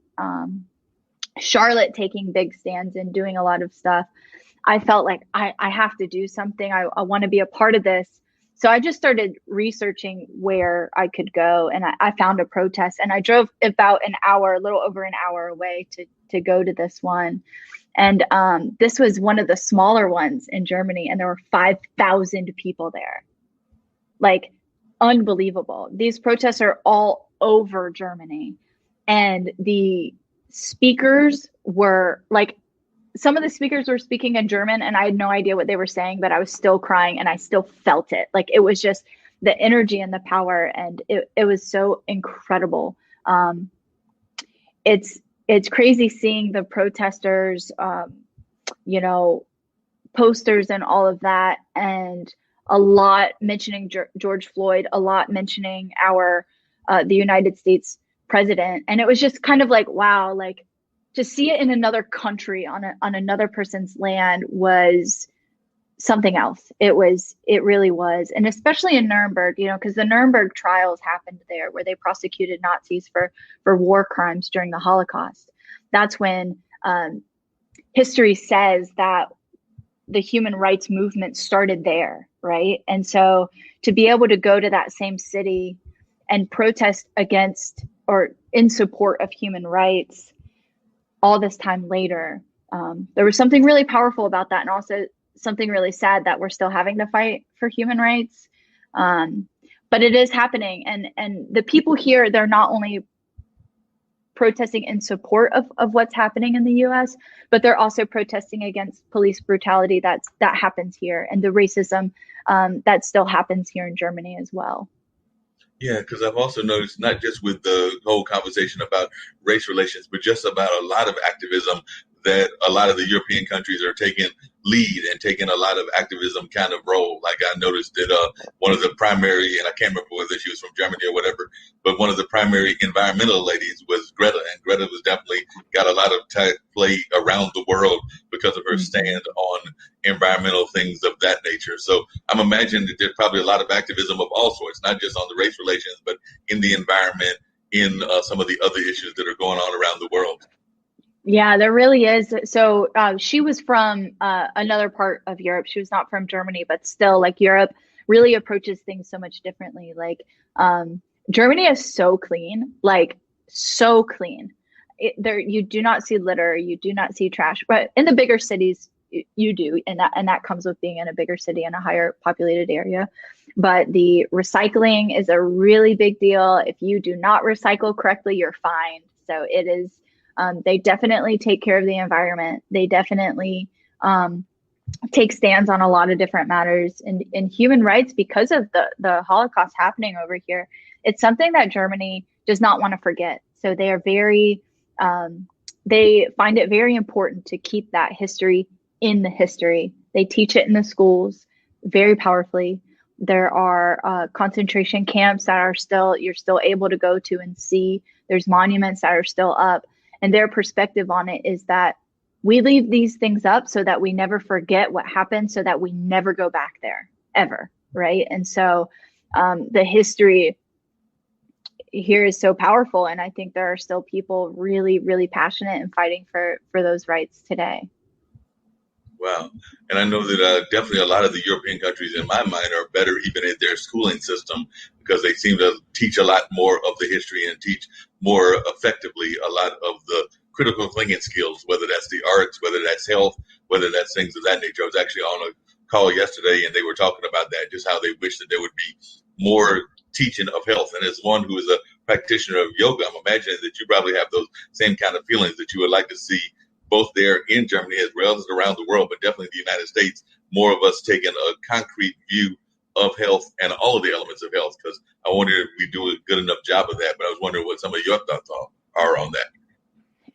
Charlotte taking big stands and doing a lot of stuff, I felt like I have to do something. I want to be a part of this. So I just started researching where I could go, and I found a protest, and I drove about a little over an hour away to go to this one. And this was one of the smaller ones in Germany, and there were 5,000 people there. Like, unbelievable. These protests are all over Germany, and the speakers were like, some of the speakers were speaking in German, and I had no idea what they were saying, but I was still crying, and I still felt it. Like, it was just the energy and the power, and it was so incredible. It's crazy seeing the protesters, posters and all of that, and a lot mentioning George Floyd, a lot mentioning the United States president. And it was just kind of like, wow, like, to see it in another country on another person's land was something else. It really was. And especially in Nuremberg, you know, because the Nuremberg trials happened there where they prosecuted Nazis for war crimes during the Holocaust. That's when history says that the human rights movement started there, right? And so to be able to go to that same city and protest against or in support of human rights all this time later, there was something really powerful about that, and also something really sad that we're still having to fight for human rights. But it is happening, and the people here, they're not only protesting in support of what's happening in the US, but they're also protesting against police brutality that happens here, and the racism that still happens here in Germany as well. Yeah, because I've also noticed not just with the whole conversation about race relations, but just about a lot of activism that a lot of the European countries are taking lead and taking a lot of activism kind of role. Like I noticed that one of the primary, and I can't remember whether she was from Germany or whatever, but one of the primary environmental ladies was Greta, and Greta was definitely got a lot of play around the world because of her stand on environmental things of that nature. So I'm imagining that there's probably a lot of activism of all sorts, not just on the race relations, but in the environment, in some of the other issues that are going on around the world. Yeah, there really is. So she was from another part of Europe. She was not from Germany, but still, like, Europe really approaches things so much differently. Like Germany is so clean, like so clean. There, you do not see litter, you do not see trash, but in the bigger cities, you do, and that comes with being in a bigger city in a higher populated area. But the recycling is a really big deal. If you do not recycle correctly, you're fined. So it is. They definitely take care of the environment. They definitely take stands on a lot of different matters in human rights because of the Holocaust happening over here. It's something that Germany does not want to forget. So they are they find it very important to keep that history in the history. They teach it in the schools very powerfully. There are concentration camps that you're still able to go to and see. There's monuments that are still up. And their perspective on it is that we leave these things up so that we never forget what happened, so that we never go back there ever, right? And so the history here is so powerful. And I think there are still people really, really passionate and fighting for those rights today. Wow. And I know that definitely a lot of the European countries, in my mind, are better even in their schooling system because they seem to teach a lot more of the history and teach more effectively a lot of the critical thinking skills, whether that's the arts, whether that's health, whether that's things of that nature. I was actually on a call yesterday and they were talking about that, just how they wish that there would be more teaching of health. And as one who is a practitioner of yoga, I'm imagining that you probably have those same kind of feelings that you would like to see both there in Germany as well as around the world, but definitely the United States, more of us taking a concrete view of health and all of the elements of health, because I wonder if we do a good enough job of that. But I was wondering what some of your thoughts are on that.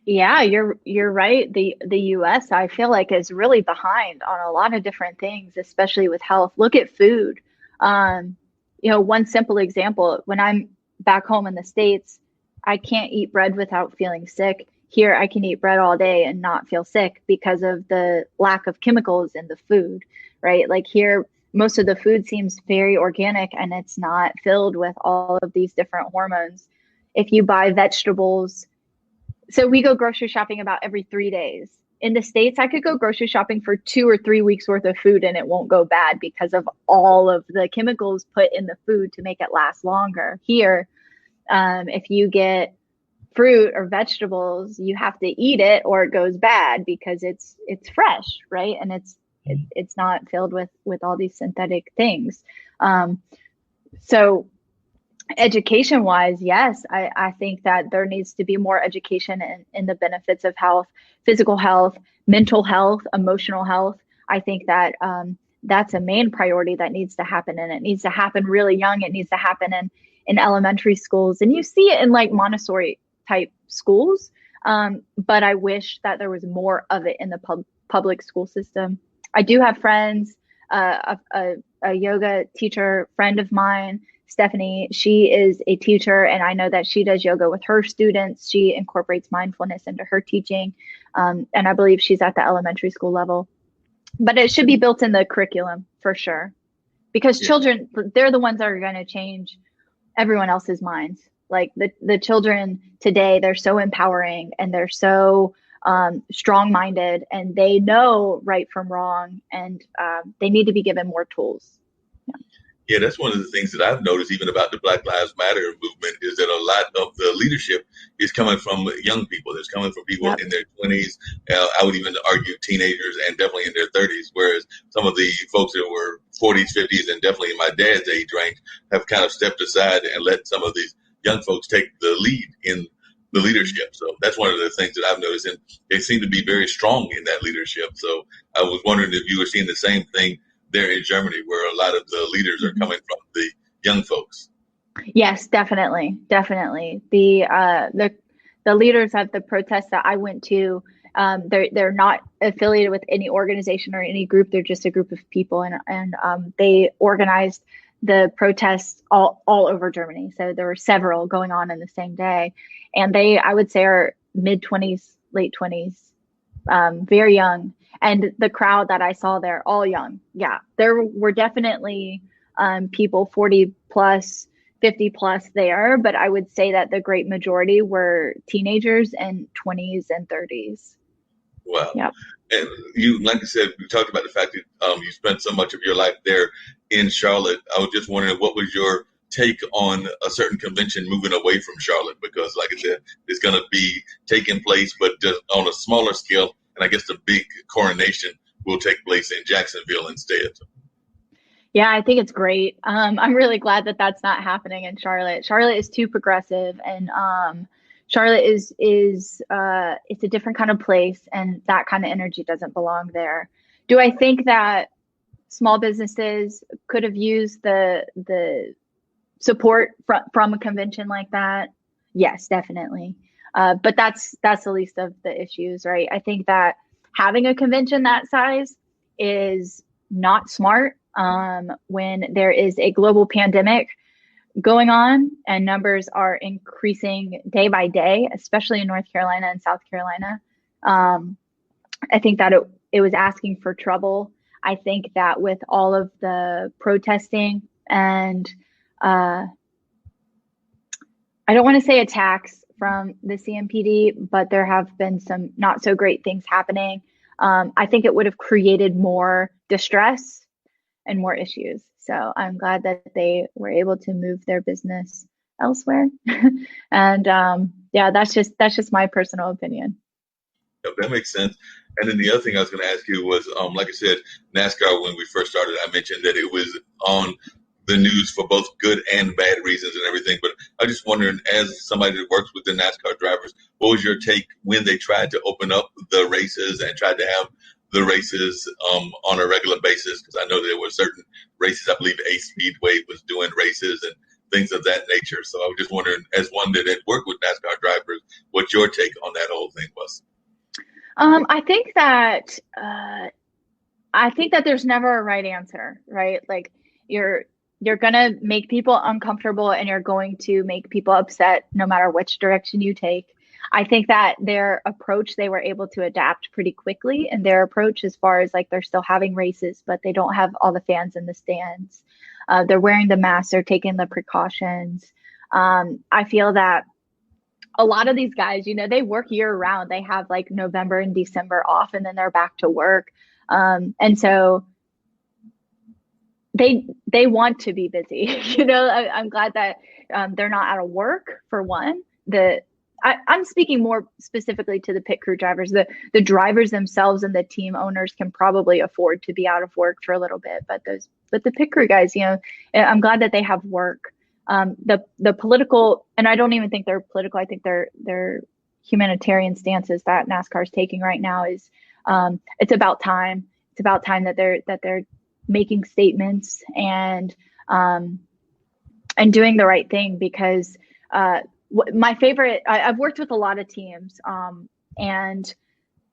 Yeah, you're right. The US, I feel like, is really behind on a lot of different things, especially with health. Look at food. One simple example, when I'm back home in the States, I can't eat bread without feeling sick. Here, I can eat bread all day and not feel sick because of the lack of chemicals in the food, right? Like here, most of the food seems very organic and it's not filled with all of these different hormones. If you buy vegetables, so we go grocery shopping about every 3 days. In the States, I could go grocery shopping for 2 or 3 weeks worth of food and it won't go bad because of all of the chemicals put in the food to make it last longer. Here, if you get fruit or vegetables, you have to eat it or it goes bad because it's fresh, right? And it's not filled with all these synthetic things. So education wise, yes, I think that there needs to be more education in the benefits of health, physical health, mental health, emotional health. I think that that's a main priority that needs to happen, and it needs to happen really young. It needs to happen in elementary schools, and you see it in like Montessori type schools. But I wish that there was more of it in the public school system. I do have friends, a yoga teacher friend of mine, Stephanie, she is a teacher, and I know that she does yoga with her students. She incorporates mindfulness into her teaching. And I believe she's at the elementary school level. But it should be built in the curriculum for sure, because Yeah. children, they're the ones that are going to change everyone else's minds. Like the children today, they're so empowering and they're so strong-minded, and they know right from wrong, and they need to be given more tools. Yeah, that's one of the things that I've noticed even about the Black Lives Matter movement is that a lot of the leadership is coming from young people. It's coming from people Yep. in their 20s. I would even argue teenagers and definitely in their 30s, whereas some of the folks that were 40s, 50s, and definitely in my dad's age range have kind of stepped aside and let some of these young folks take the lead in the leadership. So that's one of the things that I've noticed. And they seem to be very strong in that leadership. So I was wondering if you were seeing the same thing there in Germany, where a lot of the leaders are coming from the young folks. Yes, definitely, definitely. The leaders at the protests that I went to, they're not affiliated with any organization or any group. They're just a group of people, and they organized the protests all over Germany. So there were several going on in the same day, and they, I would say, are mid-20s, late 20s, very young. And the crowd that I saw there, all young. Yeah, there were definitely people 40 plus, 50 plus there, but I would say that the great majority were teenagers and 20s and 30s. Wow. Yep. And you, like I said, we talked about the fact that you spent so much of your life there in Charlotte. I was just wondering, what was your take on a certain convention moving away from Charlotte? Because, like I said, it's going to be taking place, but just on a smaller scale. And I guess the big coronation will take place in Jacksonville instead. Yeah, I think it's great. I'm really glad that that's not happening in Charlotte. Charlotte is too progressive, and Charlotte is it's a different kind of place, and that kind of energy doesn't belong there. Do I think that small businesses could have used the support from a convention like that? Yes, definitely. But that's the least of the issues, right? I think that having a convention that size is not smart when there is a global pandemic going on and numbers are increasing day by day, especially in North Carolina and South Carolina. I think that it was asking for trouble. I think that with all of the protesting and I don't want to say attacks from the CMPD, but there have been some not so great things happening. I think it would have created more distress and more issues. So I'm glad that they were able to move their business elsewhere. And yeah, that's just my personal opinion. Yep, that makes sense. And then the other thing I was going to ask you was, like I said, NASCAR, when we first started, I mentioned that it was on the news for both good and bad reasons and everything. But I just wondering, as somebody that works with the NASCAR drivers, what was your take when they tried to open up the races and tried to have the races on a regular basis? Because I know there were certain races, I believe Ace Speedway was doing races and things of that nature. So I was just wondering, as one that had worked with NASCAR drivers, what your take on that whole thing was. I think that there's never a right answer, right? Like you're gonna make people uncomfortable and you're going to make people upset no matter which direction you take. I think that their approach, they were able to adapt pretty quickly in their approach as far as like they're still having races, but they don't have all the fans in the stands. They're wearing the masks, they're taking the precautions. I feel that a lot of these guys, they work year round. They have like November and December off and then they're back to work. And so they want to be busy. I'm glad that they're not out of work for one. I'm speaking more specifically to the pit crew drivers. The drivers themselves and the team owners can probably afford to be out of work for a little bit, but the pit crew guys, I'm glad that they have work. The political, and I don't even think they're political. I think they're humanitarian stances that NASCAR is taking right now is it's about time. It's about time that they're making statements and doing the right thing, because my favorite, I've worked with a lot of teams, and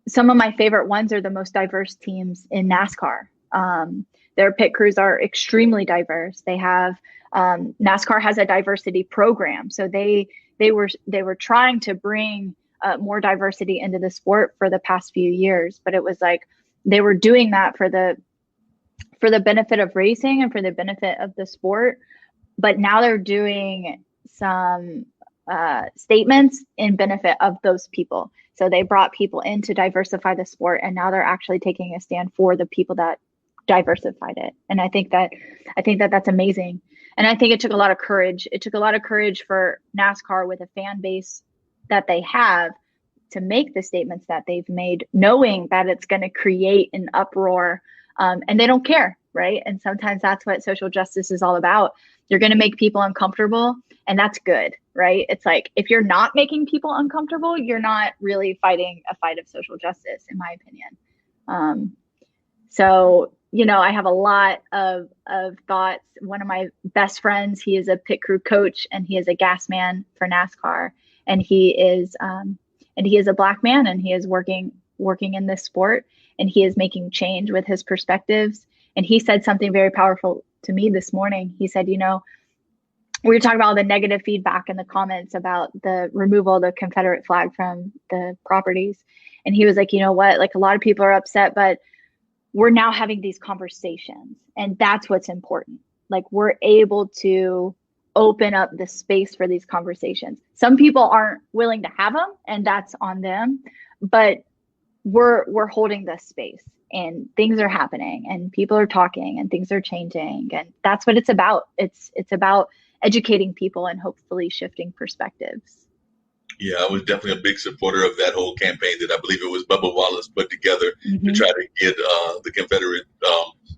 some of my favorite ones are the most diverse teams in NASCAR. Their pit crews are extremely diverse. They have NASCAR has a diversity program, so they were trying to bring more diversity into the sport for the past few years, but it was like they were doing that for the benefit of racing and for the benefit of the sport. But now they're doing some statements in benefit of those people. So they brought people in to diversify the sport, and now they're actually taking a stand for the people that diversified it. And I think that that's amazing. And I think it took a lot of courage. It took a lot of courage for NASCAR, with a fan base that they have, to make the statements that they've made, knowing that it's going to create an uproar, and they don't care, right? And sometimes that's what social justice is all about. You're going to make people uncomfortable, and that's good, right? It's like, if you're not making people uncomfortable, you're not really fighting a fight of social justice, in my opinion. So, I have a lot of thoughts. One of my best friends, he is a pit crew coach, and he is a gas man for NASCAR, and he is a Black man, and he is working in this sport, and he is making change with his perspectives. And he said something very powerful to me this morning. He said, we were talking about all the negative feedback in the comments about the removal of the Confederate flag from the properties. And he was like, you know what, like, a lot of people are upset, but we're now having these conversations, and that's what's important. Like, we're able to open up the space for these conversations. Some people aren't willing to have them, and that's on them, but we're holding this space, and things are happening, and people are talking, and things are changing, and that's what it's about. It's about educating people and hopefully shifting perspectives. Yeah, I was definitely a big supporter of that whole campaign that I believe it was Bubba Wallace put together to try to get the Confederate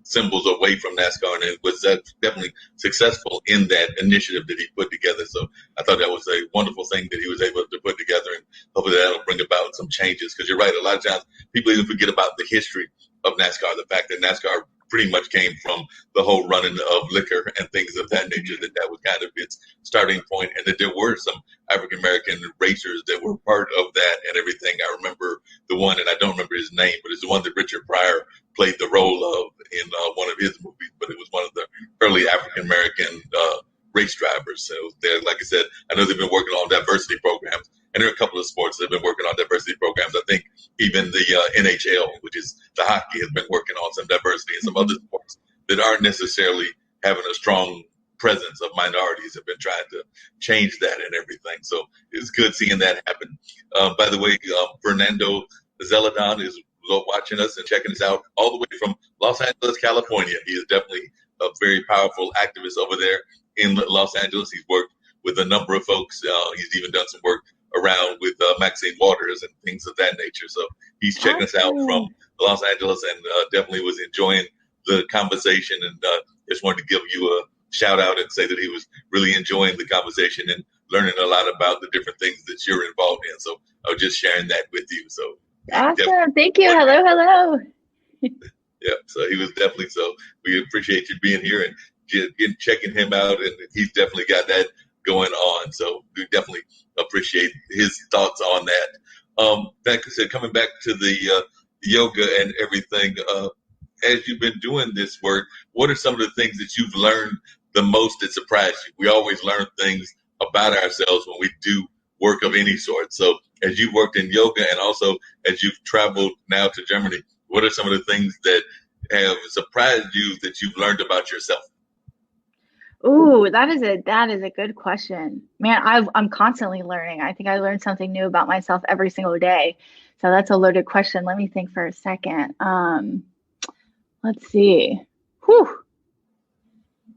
symbols away from NASCAR, and it was definitely successful in that initiative that he put together. So I thought that was a wonderful thing that he was able to put together, and hopefully that'll bring about some changes. Because you're right, a lot of times people even forget about the history of NASCAR, the fact that NASCAR pretty much came from the whole running of liquor and things of that nature, that was kind of its starting point, and that there were some African-American racers that were part of that and everything. I remember the one, and I don't remember his name, but it's the one that Richard Pryor played the role of in one of his movies, but it was one of the early African-American race drivers. So they're, like I said, I know they've been working on diversity programs, and there are a couple of sports that have been working on diversity programs. I think even the NHL, which is the hockey, has been working on some diversity, and some other sports that aren't necessarily having a strong presence of minorities have been trying to change that and everything. So it's good seeing that happen. By the way, Fernando Zeladon is watching us and checking us out all the way from Los Angeles, California. He is definitely a very powerful activist over there in Los Angeles. He's worked with a number of folks. He's even done some work around with Maxine Waters and things of that nature. So he's checking us out from Los Angeles, and definitely was enjoying the conversation, and just wanted to give you a shout out and say that he was really enjoying the conversation and learning a lot about the different things that you're involved in. So I was just sharing that with you. So awesome. Thank you. Hello. Yeah. So he was definitely, so we appreciate you being here and checking him out. And he's definitely got that going on. So we definitely appreciate his thoughts on that. Like I said, coming back to the yoga and everything, as you've been doing this work, what are some of the things that you've learned the most that surprised you? We always learn things about ourselves when we do work of any sort. So as you've worked in yoga, and also as you've traveled now to Germany, what are some of the things that have surprised you that you've learned about yourself? Ooh, that is a good question. Man, I'm constantly learning. I think I learn something new about myself every single day. So that's a loaded question. Let me think for a second. Let's see. Whew.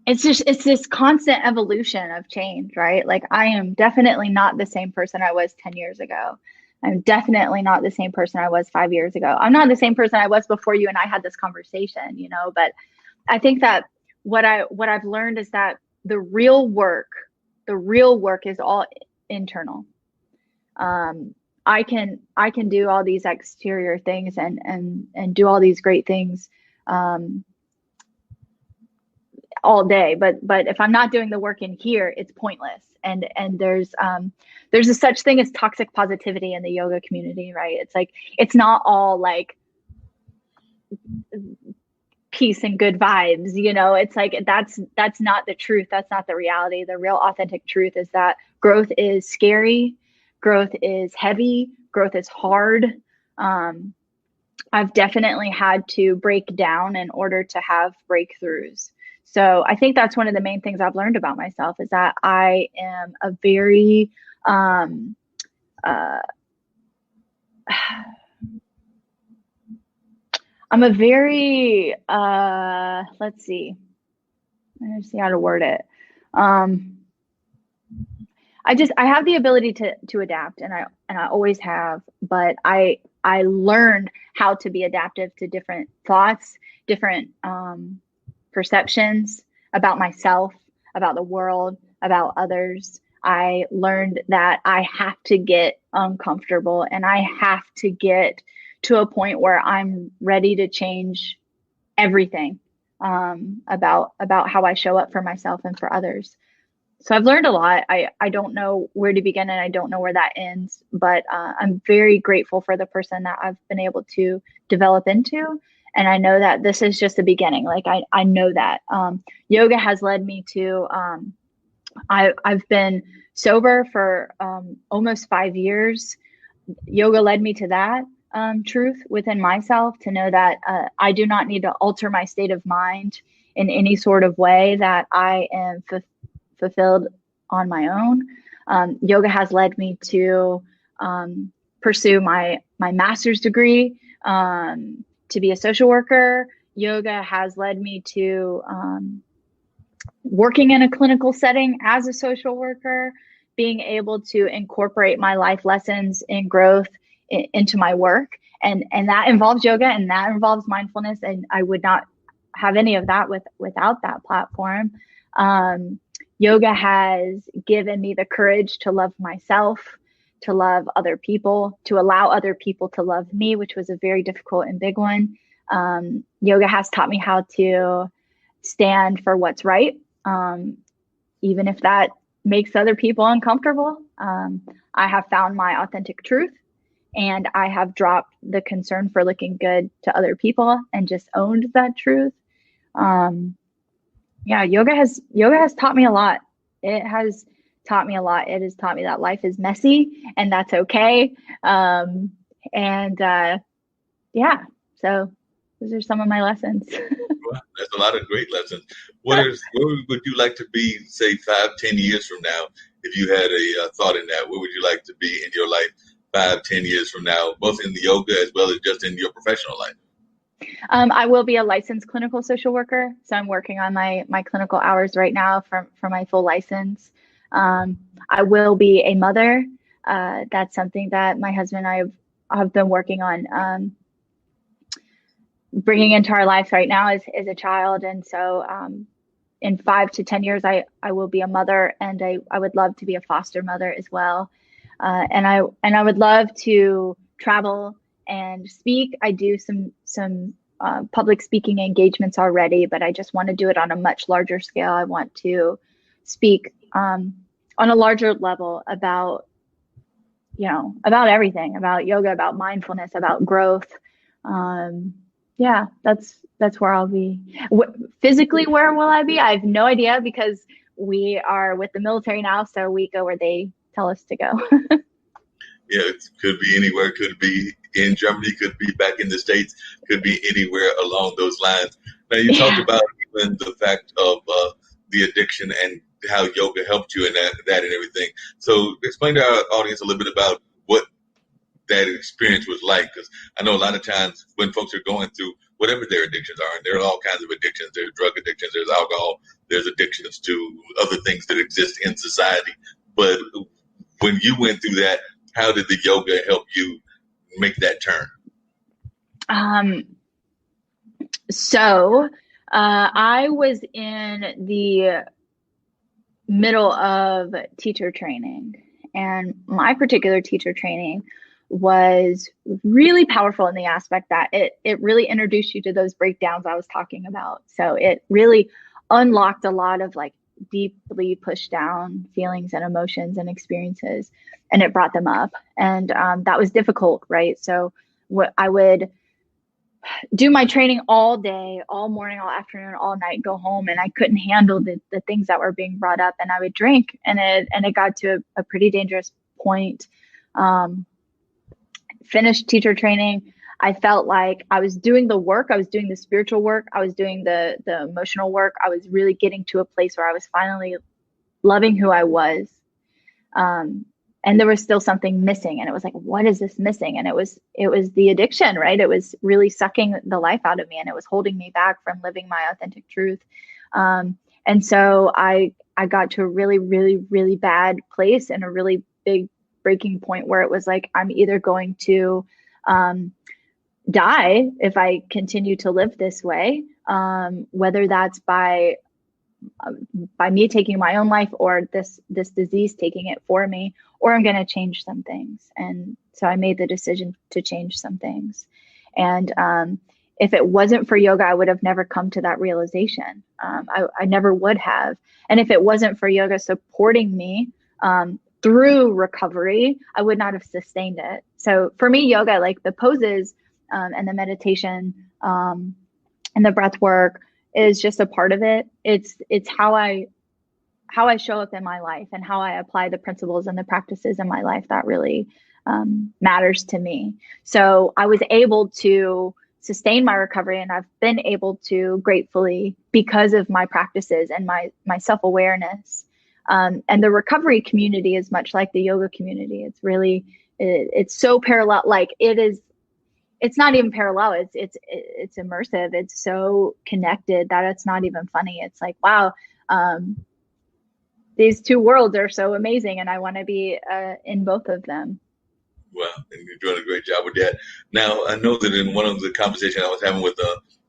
It's this constant evolution of change, right? Like, I am definitely not the same person I was 10 years ago. I'm definitely not the same person I was 5 years ago. I'm not the same person I was before you and I had this conversation, but I think that what I've learned is that the real work is all internal. I can do all these exterior things and do all these great things all day, but if I'm not doing the work in here, it's pointless. And there's a such thing as toxic positivity in the yoga community, right? It's like, it's not all like peace and good vibes, it's like, that's not the truth. That's not the reality. The real authentic truth is that growth is scary. Growth is heavy. Growth is hard. I've definitely had to break down in order to have breakthroughs. So I think that's one of the main things I've learned about myself is that I am a very, um, uh, I'm a very, let's see how to word it. I have the ability to adapt, and I always have, but I learned how to be adaptive to different thoughts, different perceptions about myself, about the world, about others. I learned that I have to get uncomfortable, and I have to get to a point where I'm ready to change everything about how I show up for myself and for others. So I've learned a lot. I don't know where to begin and I don't know where that ends, but I'm very grateful for the person that I've been able to develop into. And I know that this is just the beginning. Like I know that yoga has led me to, I've been sober for almost 5 years. Yoga led me to that truth within myself, to know that I do not need to alter my state of mind in any sort of way, that I am fulfilled on my own. Yoga has led me to pursue my master's degree, to be a social worker. Yoga has led me to working in a clinical setting as a social worker, being able to incorporate my life lessons and growth into my work. And that involves yoga, and that involves mindfulness. And I would not have any of that without that platform. Yoga has given me the courage to love myself, to love other people, to allow other people to love me, which was a very difficult and big one. Yoga has taught me how to stand for what's right, even if that makes other people uncomfortable. I have found my authentic truth, and I have dropped the concern for looking good to other people and just owned that truth. Yeah, yoga has taught me a lot. It has taught me a lot. It has taught me that life is messy and that's okay. Yeah, so those are some of my lessons. Well, that's a lot of great lessons. Where would you like to be, say, 5, 10 years from now? If you had a thought in that, where would you like to be in your life 5, 10 years from now, both in the yoga as well as just in your professional life? I will be a licensed clinical social worker. So I'm working on my clinical hours right now for my full license. I will be a mother. That's something that my husband and I have been working on bringing into our life right now is a child. And so in 5 to 10 years, I will be a mother, and I would love to be a foster mother as well. And I would love to travel and speak. I do some public speaking engagements already, but I just want to do it on a much larger scale. I want to speak on a larger level about everything, about yoga, about mindfulness, about growth. Yeah, that's where I'll be. Physically, where will I be? I have no idea, because we are with the military now, so we go where they tell us to go. Yeah, it could be anywhere. Could be in Germany. Could be back in the States. Could be anywhere along those lines. Now, you talked about even the fact of the addiction and how yoga helped you in that and everything. So explain to our audience a little bit about what that experience was like, because I know a lot of times when folks are going through whatever their addictions are, and there are all kinds of addictions. There's drug addictions, there's alcohol, there's addictions to other things that exist in society. But when you went through that, how did the yoga help you make that turn? So I was in the middle of teacher training, and my particular teacher training was really powerful in the aspect that it really introduced you to those breakdowns I was talking about. So it really unlocked a lot of like deeply pushed down feelings and emotions and experiences, and it brought them up. And that was difficult, right? So I would do my training all day, all morning, all afternoon, all night, go home, and I couldn't handle the things that were being brought up, and I would drink, and it got to a pretty dangerous point. Finished teacher training. I felt like I was doing the work, I was doing the spiritual work, I was doing the emotional work. I was really getting to a place where I was finally loving who I was. And there was still something missing, and it was like, what is this missing? And it was the addiction, right? It was really sucking the life out of me, and it was holding me back from living my authentic truth. And so I got to a really, really, really bad place, and a really big breaking point where it was like, I'm either going to die if I continue to live this way, whether that's by me taking my own life, or this disease taking it for me, or I'm going to change some things. And so I made the decision to change some things. And if it wasn't for yoga, I would have never come to that realization. I never would have. And if it wasn't for yoga supporting me through recovery, I would not have sustained it. So for me, yoga, like the poses and the meditation and the breath work, is just a part of it. It's how I show up in my life, and how I apply the principles and the practices in my life that really matters to me. So I was able to sustain my recovery, and I've been able to, gratefully, because of my practices and my self-awareness. And the recovery community is much like the yoga community. It's really, it's so parallel. Like it's not even parallel. It's immersive. It's so connected that it's not even funny. It's like, wow, these two worlds are so amazing, and I want to be in both of them. Well, and you're doing a great job with that. Now, I know that in one of the conversations I was having with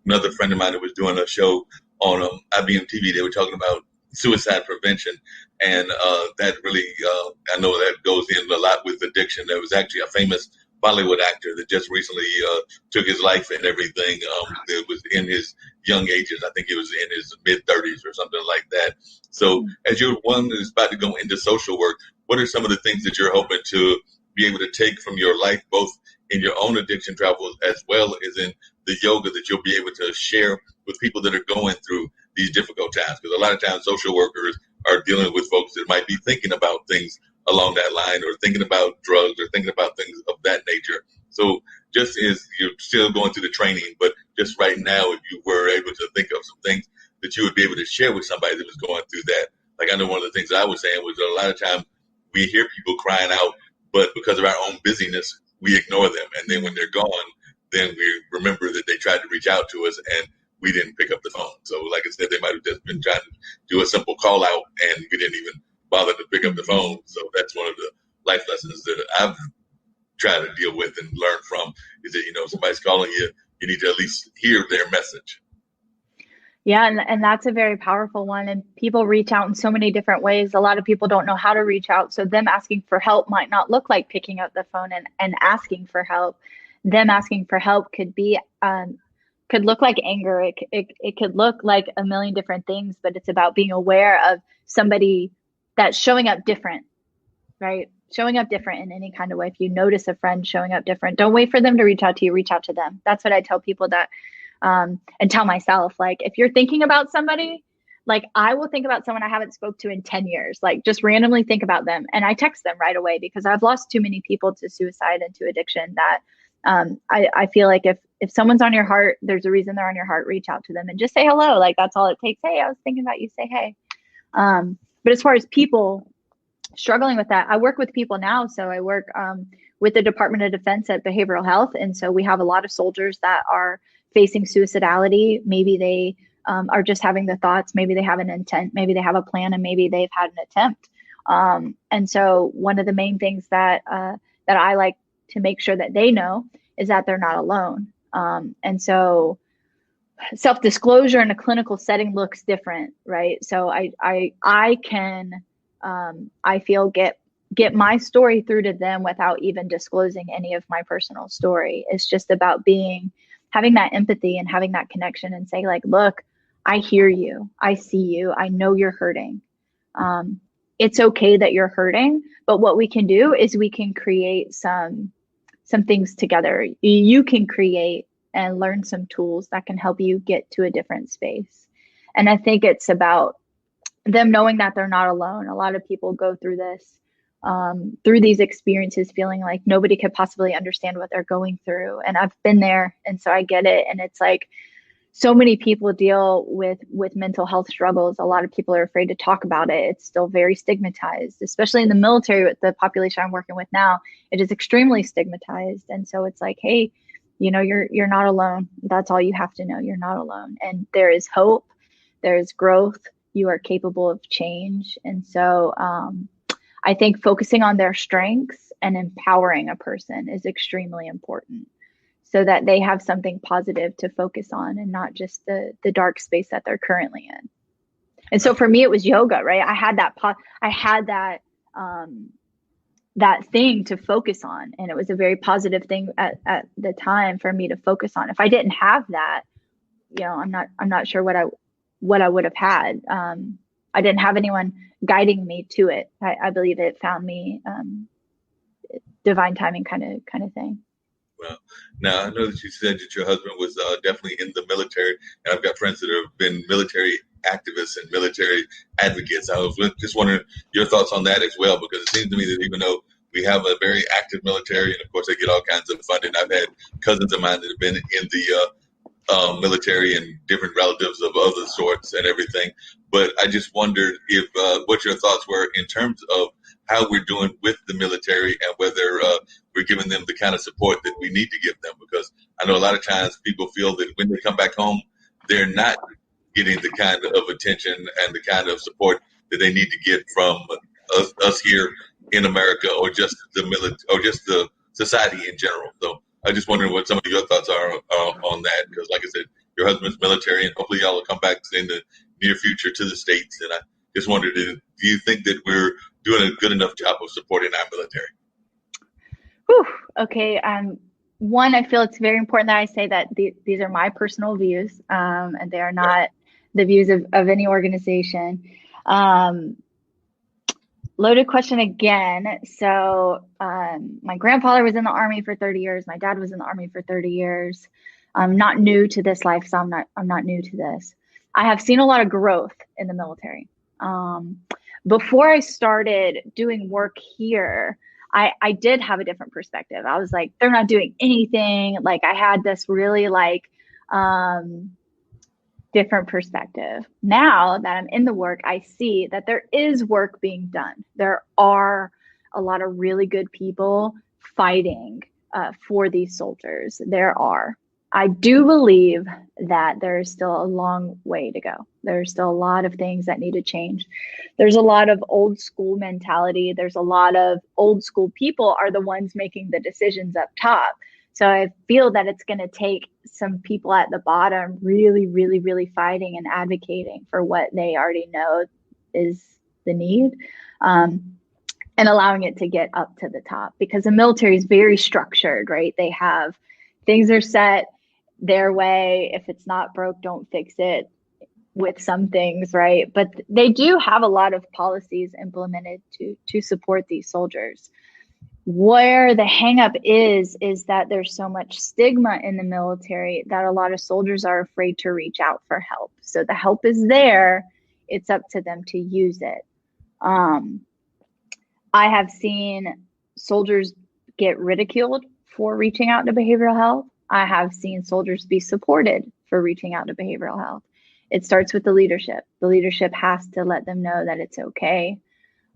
another friend of mine that was doing a show on IBM TV, they were talking about suicide prevention, and that really, I know that goes in a lot with addiction. There was actually a famous Bollywood actor that just recently took his life and everything. That was in his young ages. I think he was in his mid-30s or something like that. So as you're one that is about to go into social work, what are some of the things that you're hoping to be able to take from your life, both in your own addiction travels as well as in the yoga, that you'll be able to share with people that are going through these difficult times? Because a lot of times social workers are dealing with folks that might be thinking about things along that line, or thinking about drugs, or thinking about things of that nature. So just as you're still going through the training, but just right now, if you were able to think of some things that you would be able to share with somebody that was going through that. Like, I know one of the things I was saying was that a lot of times we hear people crying out, but because of our own busyness, we ignore them. And then when they're gone, then we remember that they tried to reach out to us and we didn't pick up the phone. So like I said, they might have just been trying to do a simple call out and we didn't even bother to pick up the phone. So that's one of the life lessons that I've tried to deal with and learn from, is that, if somebody's calling you, you need to at least hear their message. Yeah, and that's a very powerful one. And people reach out in so many different ways. A lot of people don't know how to reach out. So them asking for help might not look like picking up the phone and asking for help. Them asking for help could be could look like anger. It could look like a million different things, but it's about being aware of somebody that's showing up different, right? Showing up different in any kind of way. If you notice a friend showing up different, don't wait for them to reach out to you, reach out to them. That's what I tell people, that and tell myself, like, if you're thinking about somebody, like, I will think about someone I haven't spoke to in 10 years, like just randomly think about them. And I text them right away, because I've lost too many people to suicide and to addiction that I feel like if someone's on your heart, there's a reason they're on your heart, reach out to them and just say hello. Like, that's all it takes. Hey, I was thinking about you, say hey. But as far as people struggling with that, I work with people now. So I work with the Department of Defense at Behavioral Health. And so we have a lot of soldiers that are facing suicidality. Maybe they are just having the thoughts, maybe they have an intent, maybe they have a plan, and maybe they've had an attempt. And so one of the main things that I like to make sure that they know is that they're not alone. And so self-disclosure in a clinical setting looks different, right? So I can, I feel, get my story through to them without even disclosing any of my personal story. It's just about having that empathy and having that connection and say, like, look, I hear you. I see you. I know you're hurting. It's okay that you're hurting, but what we can do is we can create some things together. You can create and learn some tools that can help you get to a different space. And I think it's about them knowing that they're not alone. A lot of people go through this through these experiences, feeling like nobody could possibly understand what they're going through. And I've been there, and so I get it. And it's like, so many people deal with mental health struggles. A lot of people are afraid to talk about it. It's still very stigmatized, especially in the military. With the population I'm working with now, it is extremely stigmatized. And so it's like, hey, you're not alone. That's all you have to know. You're not alone. And there is hope. There is growth. You are capable of change. And so I think focusing on their strengths and empowering a person is extremely important, so that they have something positive to focus on and not just the dark space that they're currently in. And so for me, it was yoga, right? I had that thing to focus on, and it was a very positive thing at the time for me to focus on. If I didn't have that, I'm not sure what I would have had. I didn't have anyone guiding me to it. I believe it found me, divine timing kind of thing. Well, now I know that you said that your husband was definitely in the military, and I've got friends that have been military activists and military advocates. I was just wondering your thoughts on that as well, because it seems to me that even though we have a very active military, and of course they get all kinds of funding, I've had cousins of mine that have been in the military and different relatives of other sorts and everything. But I just wondered if what your thoughts were in terms of how we're doing with the military, and whether we're giving them the kind of support that we need to give them. Because I know a lot of times people feel that when they come back home, they're not getting the kind of attention and the kind of support that they need to get from us here in America, or just the military, or just the society in general. So I just wondering what some of your thoughts are on that, because like I said, your husband's military, and hopefully y'all will come back in the near future to the States. And I just wondered, do you think that we're doing a good enough job of supporting our military? Whew. Okay. One, I feel it's very important that I say that these are my personal views, and they are not the views of any organization. Loaded question again. So my grandfather was in the Army for 30 years. My dad was in the Army for 30 years. I'm not new to this life, so I'm not new to this. I have seen a lot of growth in the military. Before I started doing work here, I did have a different perspective. I was like, they're not doing anything. Like, I had this really different perspective. Now that I'm in the work, I see that there is work being done. There are a lot of really good people fighting for these soldiers. There are. I do believe that there is still a long way to go. There's still a lot of things that need to change. There's a lot of old school mentality. There's a lot of old school people are the ones making the decisions up top. So I feel that it's going to take some people at the bottom really, really, really fighting and advocating for what they already know is the need, and allowing it to get up to the top, because the military is very structured, right? They have things are set their way. If it's not broke, don't fix it with some things, right? But they do have a lot of policies implemented to support these soldiers. Where the hangup is that there's so much stigma in the military that a lot of soldiers are afraid to reach out for help. So the help is there. It's up to them to use it. I have seen soldiers get ridiculed for reaching out to behavioral health. I have seen soldiers be supported for reaching out to behavioral health. It starts with the leadership. The leadership has to let them know that it's okay.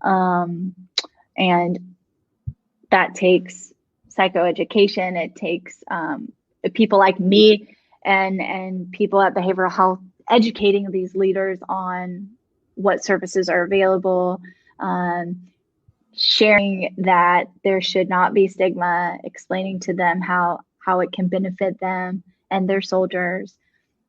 And that takes psychoeducation. It takes people like me and people at behavioral health educating these leaders on what services are available, sharing that there should not be stigma, explaining to them how it can benefit them and their soldiers,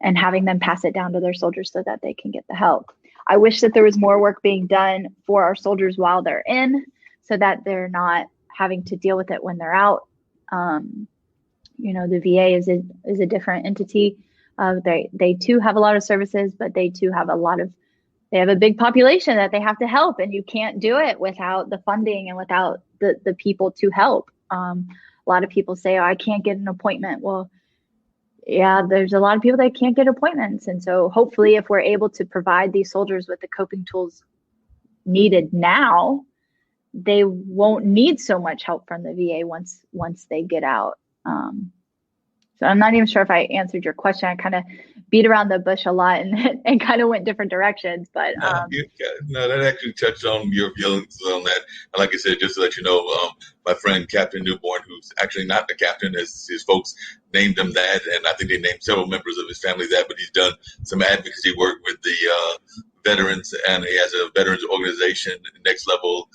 and having them pass it down to their soldiers so that they can get the help. I wish that there was more work being done for our soldiers while they're in, so that they're not having to deal with it when they're out. The VA is a different entity. They too have a lot of services, but they too have they have a big population that they have to help, and you can't do it without the funding and without the people to help. A lot of people say, oh, I can't get an appointment. Well, yeah, there's a lot of people that can't get appointments. And so hopefully if we're able to provide these soldiers with the coping tools needed now, they won't need so much help from the VA once they get out. So I'm not even sure if I answered your question. I kind of beat around the bush a lot and kind of went different directions. But no, that actually touched on your feelings on that. And like I said, just to let you know, my friend Captain Newborn, who's actually not the captain, as his folks named him that, and I think they named several members of his family that. But he's done some advocacy work with the veterans, and he has a veterans organization, Next Level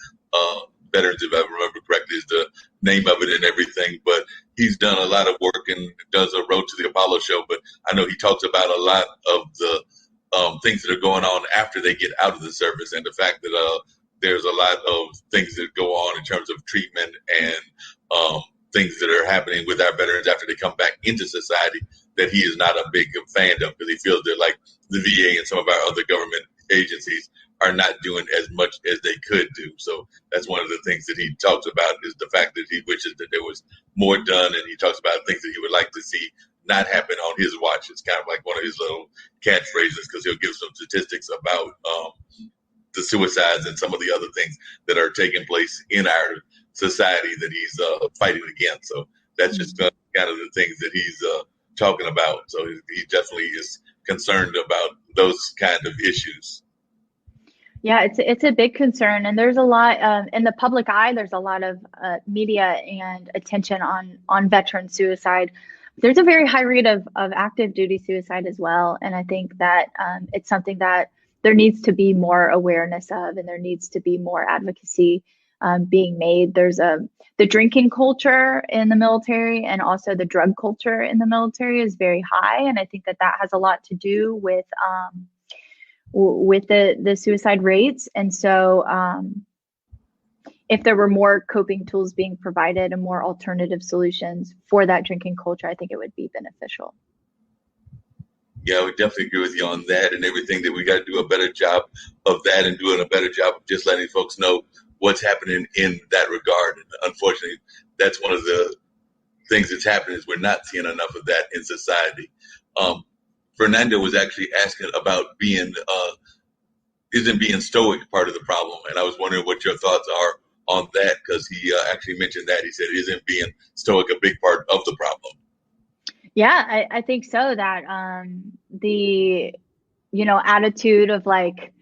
Veterans, if I remember correctly, is the name of it and everything. But he's done a lot of work and does a Road to the Apollo show. But I know he talks about a lot of the things that are going on after they get out of the service, and the fact that there's a lot of things that go on in terms of treatment and things that are happening with our veterans after they come back into society that he is not a big fan of, because he feels that like the VA and some of our other government agencies are not doing as much as they could do. So that's one of the things that he talks about, is the fact that he wishes that there was more done, and he talks about things that he would like to see not happen on his watch. It's kind of like one of his little catchphrases, because he'll give some statistics about the suicides and some of the other things that are taking place in our society that he's fighting against. So that's just kind of the things that he's talking about. So he definitely is concerned about those kind of issues. Yeah, it's a big concern, and there's a lot in the public eye. There's a lot of media and attention on veteran suicide. There's a very high rate of active duty suicide as well, and I think that it's something that there needs to be more awareness of, and there needs to be more advocacy being made. There's the drinking culture in the military, and also the drug culture in the military is very high, and I think that has a lot to do with the suicide rates. And so if there were more coping tools being provided and more alternative solutions for that drinking culture, I think it would be beneficial. Yeah, I would definitely agree with you on that and everything, that we got to do a better job of that, and doing a better job of just letting folks know what's happening in that regard. And unfortunately, that's one of the things that's happening, is we're not seeing enough of that in society. Fernando was actually asking about isn't being stoic part of the problem? And I was wondering what your thoughts are on that, because he actually mentioned that. He said, isn't being stoic a big part of the problem? Yeah, I think so. That the attitude of like,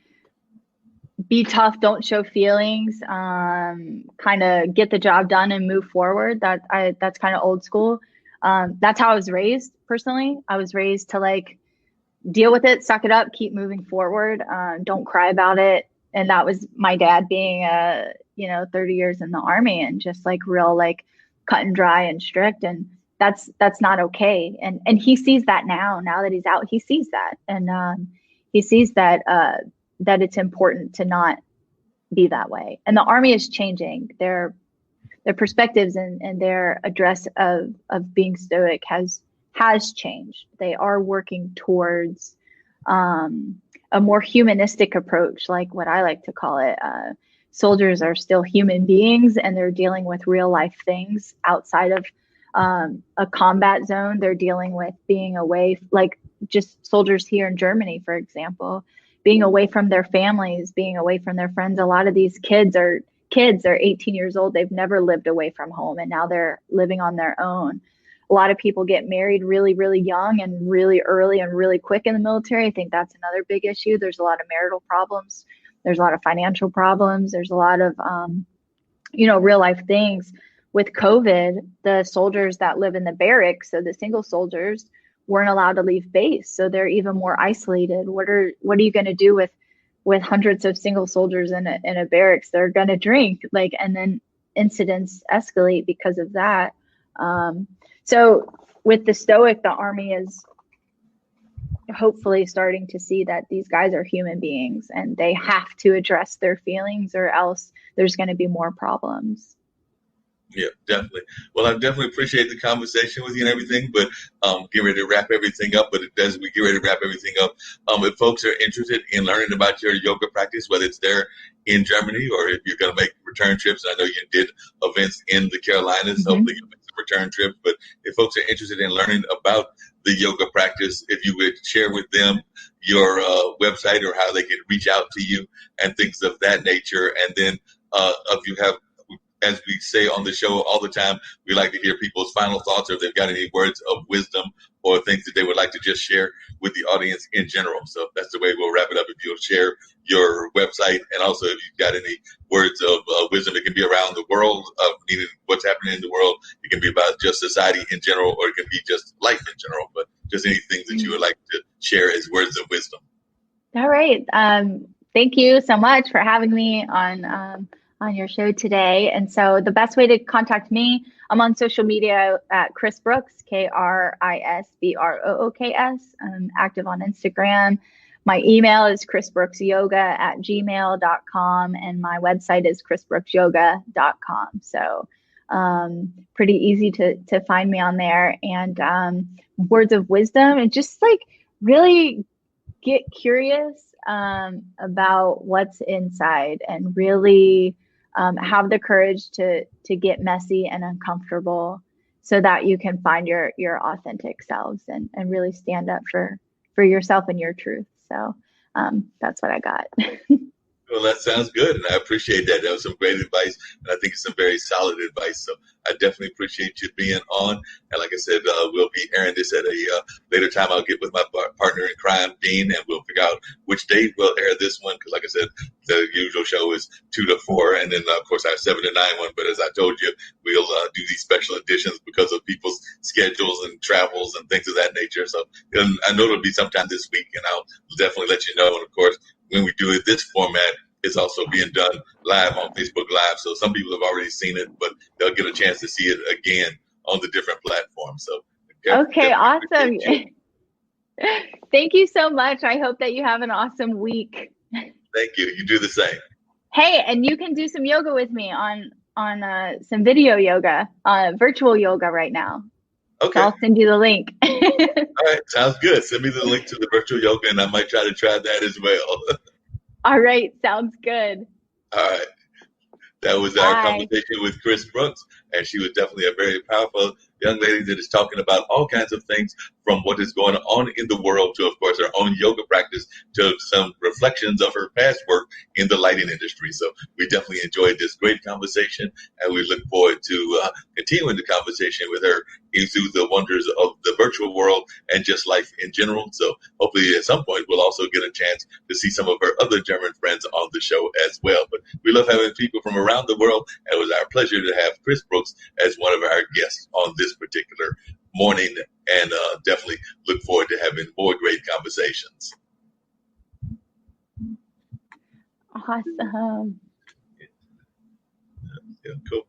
be tough, don't show feelings, kind of get the job done and move forward. That's kind of old school. That's how I was raised personally. I was raised to like, deal with it, suck it up, keep moving forward, don't cry about it. And that was my dad being 30 years in the Army, and just like real like cut and dry and strict, and that's not okay. And he sees that now that he's out. He sees that, and he sees that that it's important to not be that way. And the Army is changing their perspectives, and their address of being stoic has changed. They are working towards a more humanistic approach, like what I like to call it. Soldiers are still human beings, and they're dealing with real life things outside of a combat zone. They're dealing with being away, like just soldiers here in Germany, for example, being away from their families, being away from their friends. A lot of these kids are 18 years old. They've never lived away from home, and now they're living on their own. A lot of people get married really, really young and really early and really quick in the military. I think that's another big issue. There's a lot of marital problems. There's a lot of financial problems. There's a lot of, real life things. With COVID, the soldiers that live in the barracks, so the single soldiers, weren't allowed to leave base. So they're even more isolated. What are you going to do with hundreds of single soldiers in a barracks? They're going to drink, and then incidents escalate because of that. So with the stoic, the Army is hopefully starting to see that these guys are human beings, and they have to address their feelings, or else there's going to be more problems. Yeah, definitely. Well, I definitely appreciate the conversation with you and everything, but get ready to wrap everything up. But as we get ready to wrap everything up, if folks are interested in learning about your yoga practice, whether it's there in Germany or if you're going to make return trips, I know you did events in the Carolinas, hopefully you'll make some return trips. But if folks are interested in learning about the yoga practice, if you would share with them your website or how they can reach out to you and things of that nature. And then if you have, as we say on the show all the time, we like to hear people's final thoughts, or if they've got any words of wisdom or things that they would like to just share with the audience in general. So that's the way we'll wrap it up. If you'll share your website, and also if you've got any words of wisdom, it can be around the world, meaning what's happening in the world. It can be about just society in general, or it can be just life in general, but just anything that you would like to share as words of wisdom. All right. Thank you so much for having me on your show today. And so the best way to contact me, I'm on social media at Kris Brooks, KrisBrooks. I'm active on Instagram. My email is krisbrooksyoga@gmail.com, and my website is krisbrooksyoga.com. So pretty easy to find me on there. And words of wisdom, and just like really get curious about what's inside, and really have the courage to get messy and uncomfortable, so that you can find your authentic selves and really stand up for yourself and your truth. So that's what I got. Well, that sounds good, and I appreciate that. That was some great advice, and I think it's some very solid advice. So I definitely appreciate you being on. And like I said, we'll be airing this at a later time. I'll get with my partner in crime, Dean, and we'll figure out which day we'll air this one. Because like I said, the usual show is 2 to 4, and then of course our 7 to 9 one. But as I told you, we'll do these special editions because of people's schedules and travels and things of that nature. So I know it'll be sometime this week, and I'll definitely let you know. And of course, when we do it this format, it's also being done live on Facebook Live. So some people have already seen it, but they'll get a chance to see it again on the different platforms. So okay, awesome. Thank you so much. I hope that you have an awesome week. Thank you. You do the same. Hey, and you can do some yoga with me on some video yoga, virtual yoga right now. Okay. So I'll send you the link. All right. Sounds good. Send me the link to the virtual yoga, and I might try that as well. All right. Sounds good. All right. That was our conversation with Kris Brooks, and she was definitely a very powerful young lady that is talking about all kinds of things, from what is going on in the world to, of course, her own yoga practice, to some reflections of her past work in the lighting industry. So we definitely enjoyed this great conversation, and we look forward to continuing the conversation with her into the wonders of the virtual world and just life in general. So hopefully at some point we'll also get a chance to see some of her other German friends on the show as well. But we love having people from around the world, and it was our pleasure to have Kris Brooks as one of our guests on this particular morning, and definitely look forward to having more great conversations. Awesome. Yeah, cool.